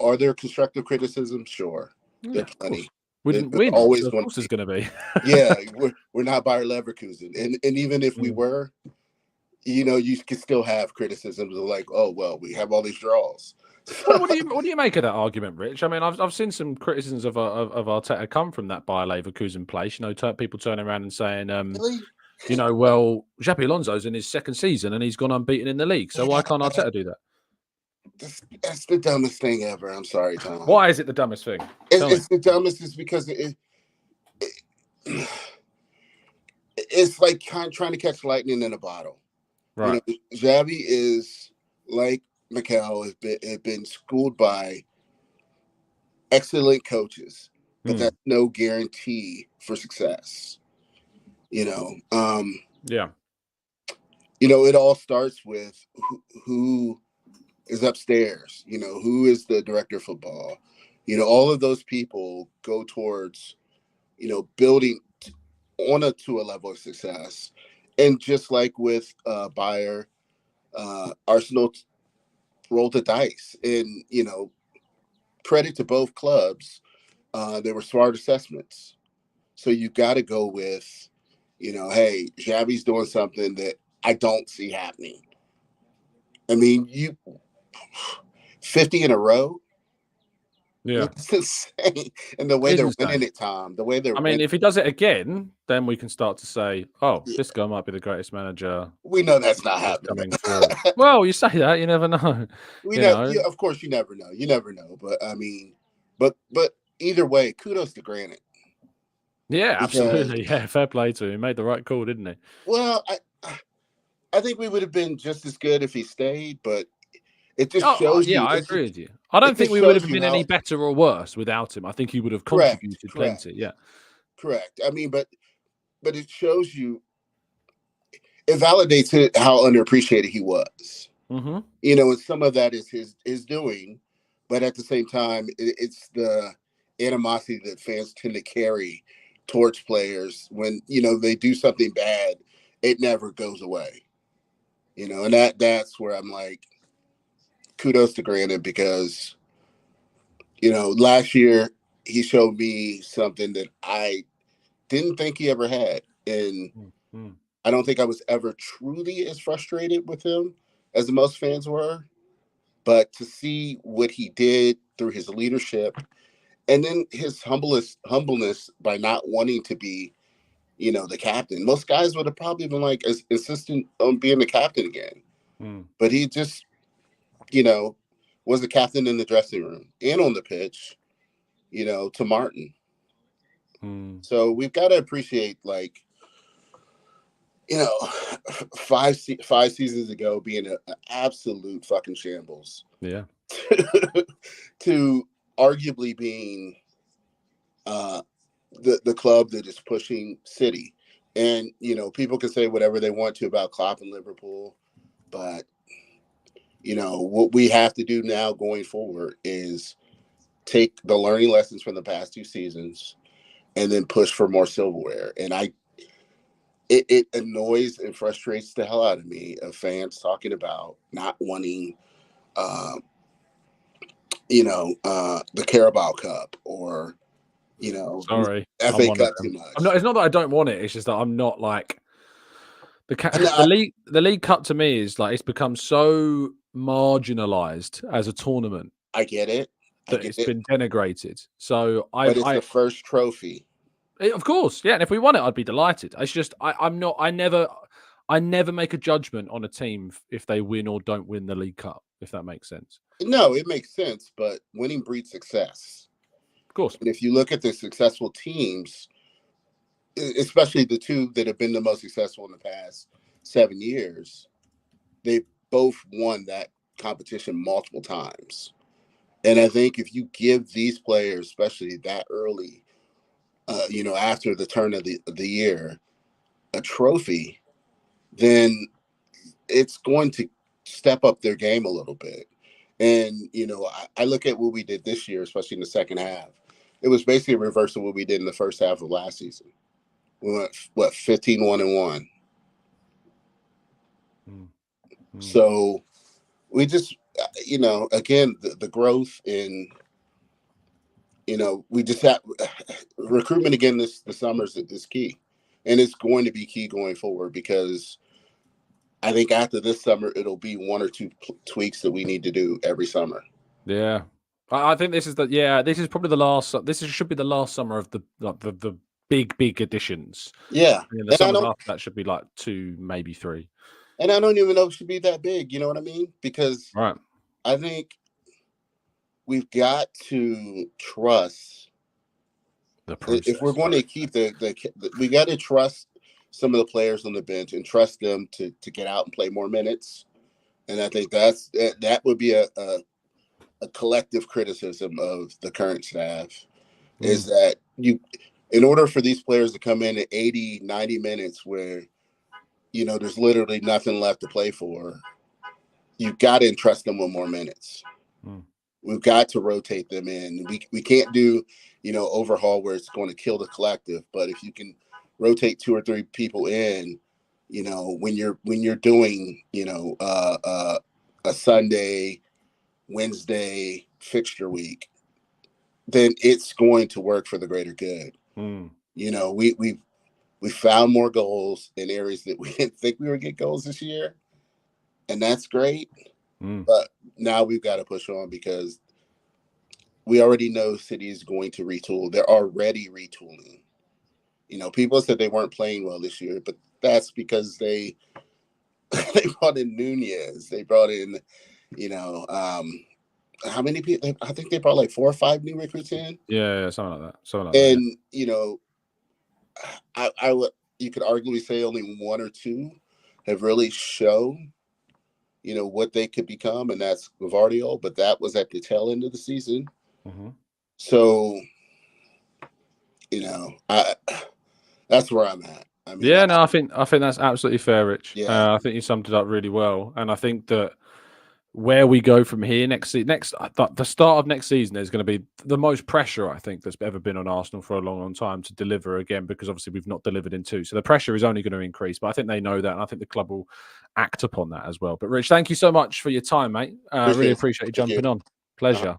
are there constructive criticisms? Sure. There are plenty. We didn't win. Always, so of course there's going to be. Yeah, we're not Bayer Leverkusen. And even if we were, you could still have criticisms of like, oh, well, we have all these draws. What do you make of that argument, Rich? I mean, I've seen some criticisms of Arteta come from that Bayer Leverkusen place. People turning around and saying, Really? well, Xabi Alonso's in his second season and he's gone unbeaten in the league. So why can't Arteta do that? That's the dumbest thing ever. I'm sorry, Tom. Why is it the dumbest thing? It's the dumbest is because it's like trying to catch lightning in a bottle. Right. Xavi is like Mikel has been schooled by excellent coaches, but that's no guarantee for success. Yeah. It all starts with who is upstairs, who is the director of football. All of those people go towards, building to a level of success. And just like with Bayer, Arsenal rolled the dice. And, credit to both clubs, they were smart assessments. So you got to go with, hey, Xavi's doing something that I don't see happening. I mean, 50 in a row. Yeah. It's insane. And the way they're winning it, Tom, the way they're winning. If he does it again, then we can start to say, this guy might be the greatest manager. We know that's not happening. Well, you say that, you never know. Of course, you never know. You never know. But I mean, but either way, kudos to Granite. Yeah, absolutely. Yeah, fair play to him. He made the right call, didn't he? Well, I think we would have been just as good if he stayed, but it just shows you. Yeah, I agree with you. I don't think we would have been any better or worse without him. I think he would have contributed plenty. Yeah. Correct. I mean, but it shows you, it validates it how underappreciated he was. Mm-hmm. And some of that is his doing, but at the same time, it's the animosity that fans tend to carry towards players when they do something bad. It never goes away. And that's where I'm like, kudos to Granite, because last year he showed me something that I didn't think he ever had, and I don't think I was ever truly as frustrated with him as most fans were. But to see what he did through his leadership, and then his humbleness by not wanting to be, the captain. Most guys would have probably been like insistent on being the captain again. But he just, was the captain in the dressing room and on the pitch, to Martin. So we've got to appreciate, like, 5 seasons ago being an absolute fucking shambles. Yeah. To arguably being the club that is pushing City. And, people can say whatever they want to about Klopp and Liverpool, but, what we have to do now going forward is take the learning lessons from the past 2 seasons and then push for more silverware. And it annoys and frustrates the hell out of me of fans talking about not wanting, the Carabao Cup or, Sorry, FA Cup too much. It's not that I don't want it. It's just that I'm not like the League Cup to me is like, it's become so marginalized as a tournament. I get it. It's been denigrated. So but it's the first trophy. Of course, yeah. And if we won it, I'd be delighted. It's just I'm not. I never make a judgment on a team if they win or don't win the League Cup. If that makes sense. No, it makes sense. But winning breeds success. Of course. And if you look at the successful teams, especially the 2 that have been the most successful in the past 7 years, they both won that competition multiple times. And I think if you give these players, especially that early, after the turn of the year, a trophy, then it's going to step up their game a little bit. And, I look at what we did this year, especially in the second half. It was basically a reverse of what we did in the first half of last season. We went, 15-1-1. So we just, again, the growth in, we just have recruitment again this summer is key. And it's going to be key going forward, because I think after this summer, it'll be 1 or 2 tweaks that we need to do every summer. Yeah. I think this is probably the last. This should be the last summer of the big additions. Yeah. And the summers after that should be like 2, maybe 3. And I don't even know if it should be that big. You know what I mean? Because I think we've got to trust the process. If we're going to keep we got to trust some of the players on the bench and trust them to get out and play more minutes. And I think that would be a collective criticism of the current staff is that in order for these players to come in at 80, 90 minutes where, there's literally nothing left to play for, you've got to entrust them with more minutes. We've got to rotate them in. We can't do, overhaul where it's going to kill the collective. But if you can rotate 2 or 3 people in, when you're doing, a Sunday, Wednesday fixture week, then it's going to work for the greater good. We found more goals in areas that we didn't think we would get goals this year, and that's great. But now we've got to push on because we already know City is going to retool. They're already retooling. People said they weren't playing well this year, but that's because they brought in Nunez. They brought in, how many people? I think they brought like 4 or 5 new recruits in. Yeah, something like that. And I would, you could arguably say only 1 or 2 have really shown, what they could become, and that's Gavardio. But that was at the tail end of the season. So, that's where I'm at. I mean, I think that's absolutely fair, Rich. Yeah. I think you summed it up really well, and I think that where we go from here the start of next season is going to be the most pressure I think that's ever been on Arsenal for a long time to deliver again, because obviously we've not delivered in 2, so the pressure is only going to increase. But I think they know that, and I think the club will act upon that as well. But Rich, thank you so much for your time, mate. Really appreciate you jumping on. Pleasure.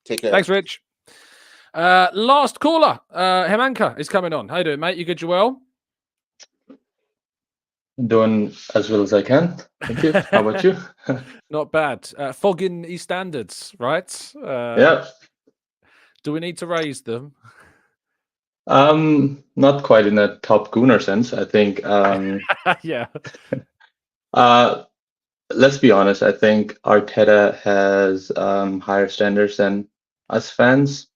Take care. Thanks, Rich. Last caller, Hemanka is coming on. How you doing, mate? You good? You well? Doing as well as I can. Thank you. How about you? Not bad. Fogging these standards, right? Yeah. Do we need to raise them? Not quite in a top Gooner sense. I think. Yeah. Let's be honest. I think Arteta has higher standards than us fans.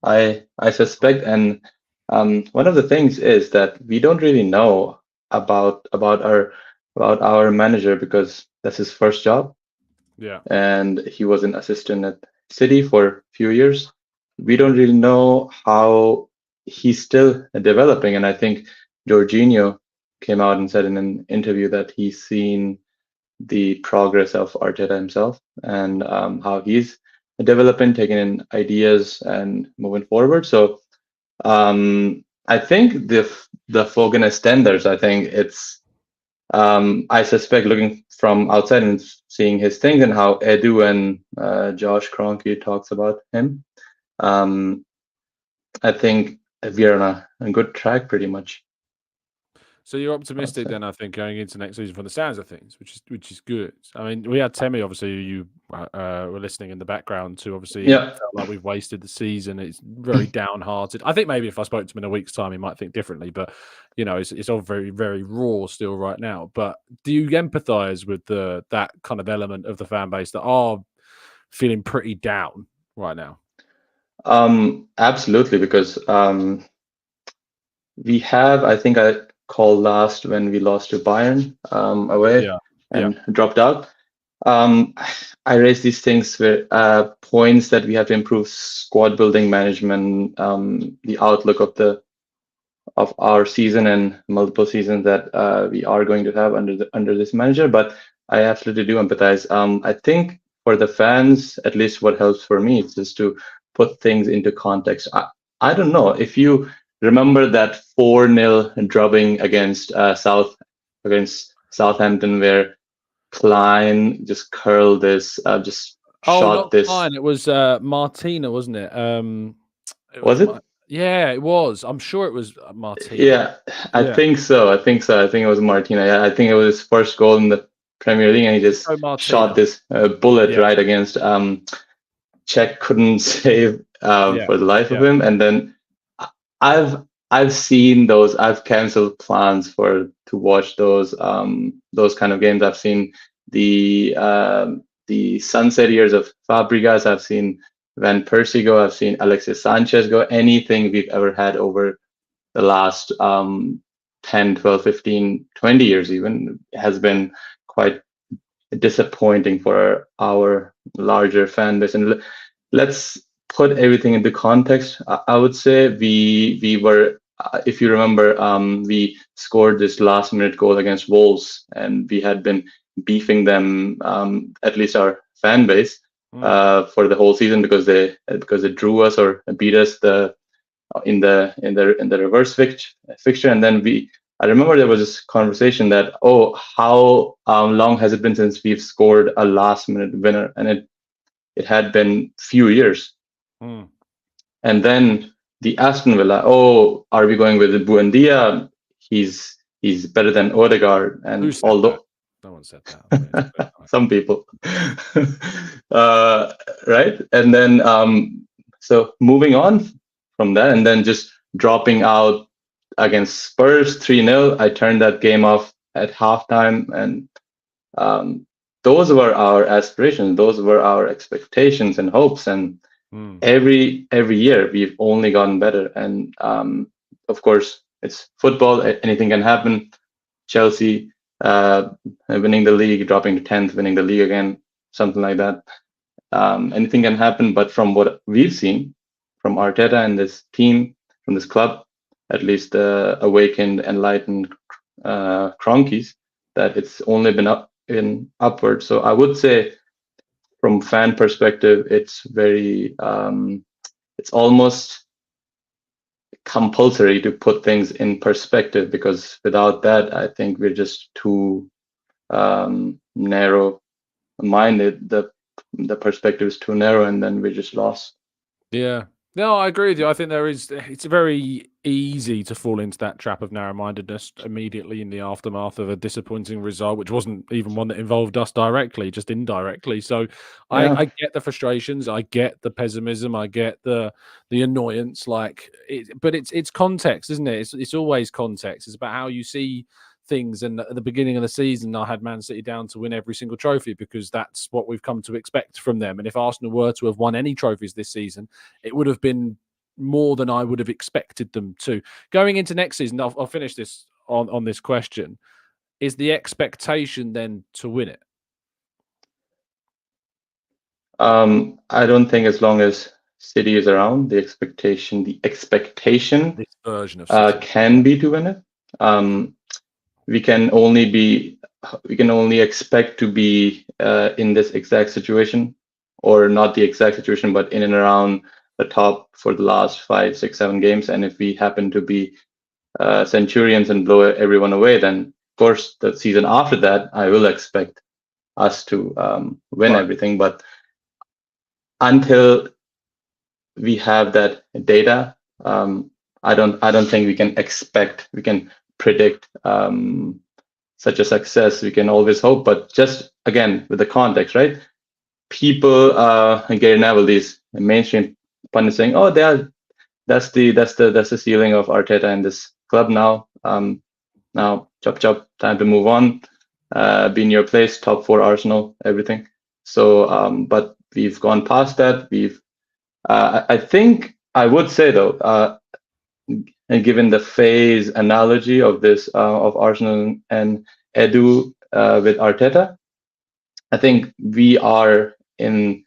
I suspect, and one of the things is that we don't really know about our manager because that's his first job. Yeah. And he was an assistant at City for a few years. We don't really know how he's still developing, and I think Jorginho came out and said in an interview that he's seen the progress of Arteta himself and how he's developing, taking in ideas and moving forward. So I think the Fogan standards, I think it's I suspect looking from outside and seeing his things and how Edu and Josh Kroenke talks about him, I think we are on a good track pretty much. So you're optimistic then, I think, going into next season from the sounds of things, which is good. I mean, we had Tammy, obviously, you were listening in the background to, obviously, felt like we've wasted the season. It's very downhearted. I think maybe if I spoke to him in a week's time, he might think differently. But, it's all very, very raw still right now. But do you empathise with that kind of element of the fan base that are feeling pretty down right now? Absolutely, because we have, I think I called last when we lost to Bayern away and dropped out. I raised these things where points that we have to improve squad building management, the outlook of our season and multiple seasons that we are going to have under this manager. But I absolutely do empathize. I think for the fans, at least what helps for me is just to put things into context. I don't know if you remember that 4-0 drubbing against Southampton, where Klein just curled this, shot this. Klein. It was Martina, wasn't it? Was it? Yeah, it was. I'm sure it was Martina. Yeah, I think so. I think it was Martina. Yeah, I think it was his first goal in the Premier League, and he just shot this bullet right against. Czech couldn't save for the life of him, and then I've I've seen those. I've canceled plans to watch those kind of games. I've seen the sunset years of Fabregas. I've seen Van Persie go. I've seen Alexis Sanchez go. Anything we've ever had over the last 10, 12, 15, 20 years even has been quite disappointing for our larger fan base. And let's put everything into context. I would say we were, if you remember, we scored this last minute goal against Wolves, and we had been beefing them, at least our fan base, for the whole season because they drew us or beat us in the reverse fixture. And then I remember there was this conversation that, how long has it been since we've scored a last minute winner? And it had been few years. And then the Aston Villa, are we going with Buendia? He's better than Odegaard. And although no one said that. some people, right? And then so moving on from that, and then just dropping out against Spurs 3-0. I turned that game off at halftime, and those were our aspirations. Those were our expectations and hopes. And every year we've only gotten better. And of course, it's football. Anything can happen. Chelsea winning the league, dropping to 10th, winning the league again, something like that. Anything can happen. But from what we've seen from Arteta and this team, from this club, at least awakened, enlightened Cronkies, that it's only been upward. So I would say, from fan perspective, it's very, it's almost compulsory to put things in perspective, because without that, I think we're just too narrow-minded. The perspective is too narrow, and then we're just lost. Yeah. No, I agree with you. I think it's very easy to fall into that trap of narrow-mindedness immediately in the aftermath of a disappointing result, which wasn't even one that involved us directly, just indirectly. So I get the frustrations, I get the pessimism, I get the annoyance, but it's context, isn't it? It's always context. It's about how you see things. And at the beginning of the season, I had Man City down to win every single trophy because that's what we've come to expect from them. And if Arsenal were to have won any trophies this season, it would have been more than I would have expected them to. Going into next season, I'll finish this on this question. Is the expectation then to win it? I don't think as long as City is around, the expectation this version of City can be to win it. We can only expect to be in this exact situation, or not the exact situation, but in and around the top for the last 5, 6, 7 games. And if we happen to be Centurions and blow everyone away, then of course the season after that, I will expect us to win everything. But until we have that data, I don't think we can predict such a success. We can always hope, but just again with the context, right? People, Gary Neville, these mainstream pundits saying, that's the ceiling of Arteta in this club now. Now chop, time to move on. Be in your place, top 4 Arsenal, everything. So, but we've gone past that. I think I would say though, and given the phase analogy of this of Arsenal and Edu with Arteta, I think we are in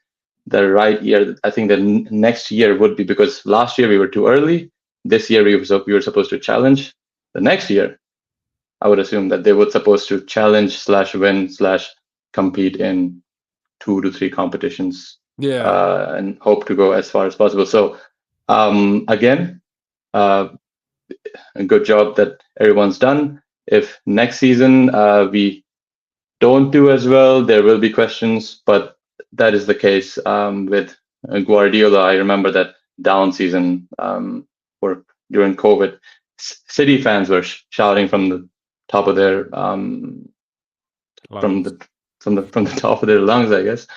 the right year. I think the next year would be, because last year we were too early. This year we were supposed to challenge. The next year, I would assume that they were supposed to challenge / win / compete in 2 to 3 competitions. And hope to go as far as possible. So again, a good job that everyone's done. If next season we don't do as well, there will be questions, but that is the case with Guardiola. I remember that down season or during COVID, City fans were shouting from the top of their from the top of their lungs, I guess,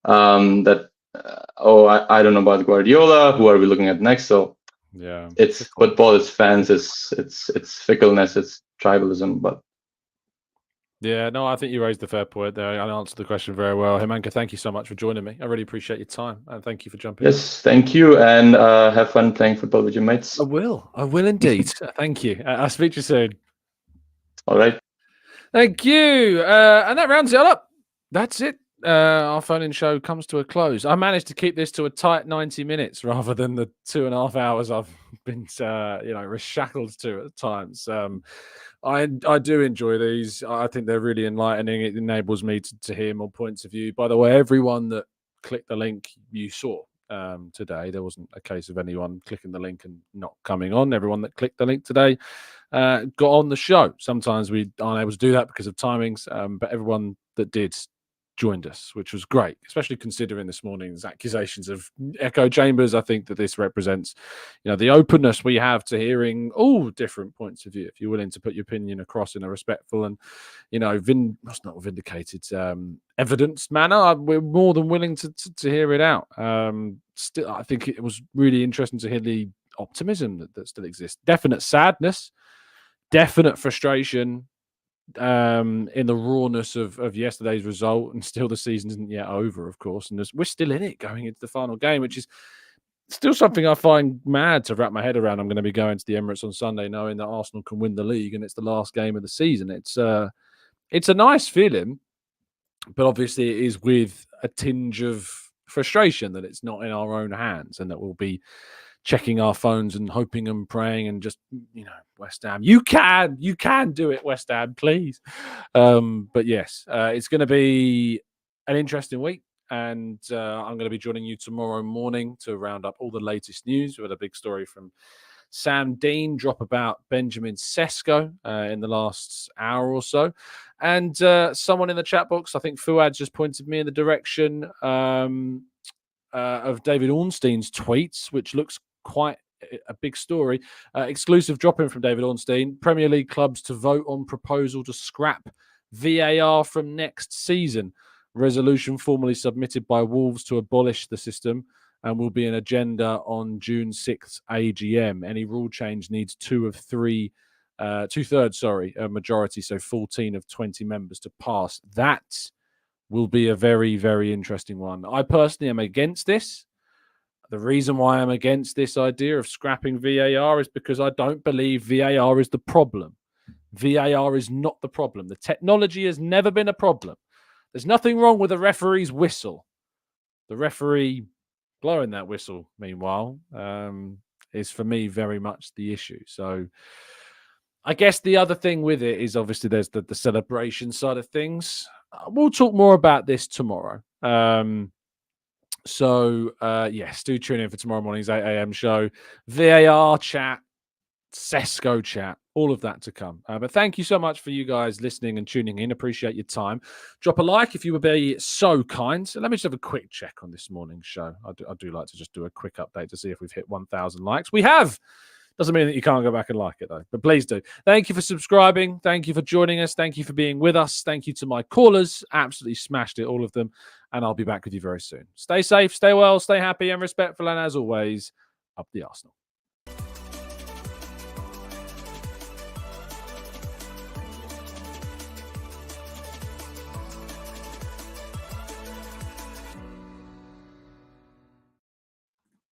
that I don't know about Guardiola. Who are we looking at next? So Yeah, it's football, it's fans, it's fickleness, it's tribalism. But yeah, no, I think you raised the fair point there. I answered the question very well. Himanka, thank you so much for joining me. I really appreciate your time, and thank you for jumping in. yes, thank you, and have fun playing football with your mates. I will indeed. Thank you. I'll speak to you soon. All right. Thank you. And that rounds it up. That's it. Our phone-in show comes to a close. I managed to keep this to a tight 90 minutes rather than the 2.5 hours I've been, shackled to at times. I do enjoy these. I think they're really enlightening. It enables me to hear more points of view. By the way, everyone that clicked the link you saw today, there wasn't a case of anyone clicking the link and not coming on. Everyone that clicked the link today got on the show. Sometimes we aren't able to do that because of timings, but everyone that did joined us, which was great, especially considering this morning's accusations of echo chambers. I think that this represents, the openness we have to hearing all different points of view. If you're willing to put your opinion across in a respectful and, it's not vindicated, evidenced manner, we're more than willing to hear it out. Still, I think it was really interesting to hear the optimism that still exists. Definite sadness, definite frustration, in the rawness of yesterday's result, and still the season isn't yet over, of course, and we're still in it going into the final game, which is still something I find mad to wrap my head around. I'm going to be going to the Emirates on Sunday knowing that Arsenal can win the league and it's the last game of the season. It's a nice feeling, but obviously it is with a tinge of frustration that it's not in our own hands and that we'll be checking our phones and hoping and praying and just, West Ham, you can do it, West Ham, please. But yes, it's going to be an interesting week, and I'm going to be joining you tomorrow morning to round up all the latest news. We had a big story from Sam Dean drop about Benjamin Sesko in the last hour or so, and someone in the chat box, I think Fuad, just pointed me in the direction of David Ornstein's tweets, which looks quite a big story. Exclusive drop-in from David Ornstein. Premier League clubs to vote on proposal to scrap VAR from next season. Resolution formally submitted by Wolves to abolish the system and will be an agenda on June 6th AGM. Any rule change needs two-thirds, majority, so 14 of 20 members to pass. That will be a very, very interesting one. I personally am against this. The reason why I'm against this idea of scrapping VAR is because I don't believe VAR is the problem. VAR is not the problem. The technology has never been a problem. There's nothing wrong with a referee's whistle. The referee blowing that whistle, meanwhile, is for me very much the issue. So I guess the other thing with it is obviously there's the celebration side of things. We'll talk more about this tomorrow. Yes, do tune in for tomorrow morning's 8 a.m. show. VAR chat, Sesko chat, all of that to come. But thank you so much for you guys listening and tuning in. Appreciate your time. Drop a like if you would be so kind. So let me just have a quick check on this morning's show. I do like to just do a quick update to see if we've hit 1,000 likes. We have. Doesn't mean that you can't go back and like it, though. But please do. Thank you for subscribing. Thank you for joining us. Thank you for being with us. Thank you to my callers. Absolutely smashed it, all of them. And I'll be back with you very soon. Stay safe, stay well, stay happy and respectful. And as always, up the Arsenal.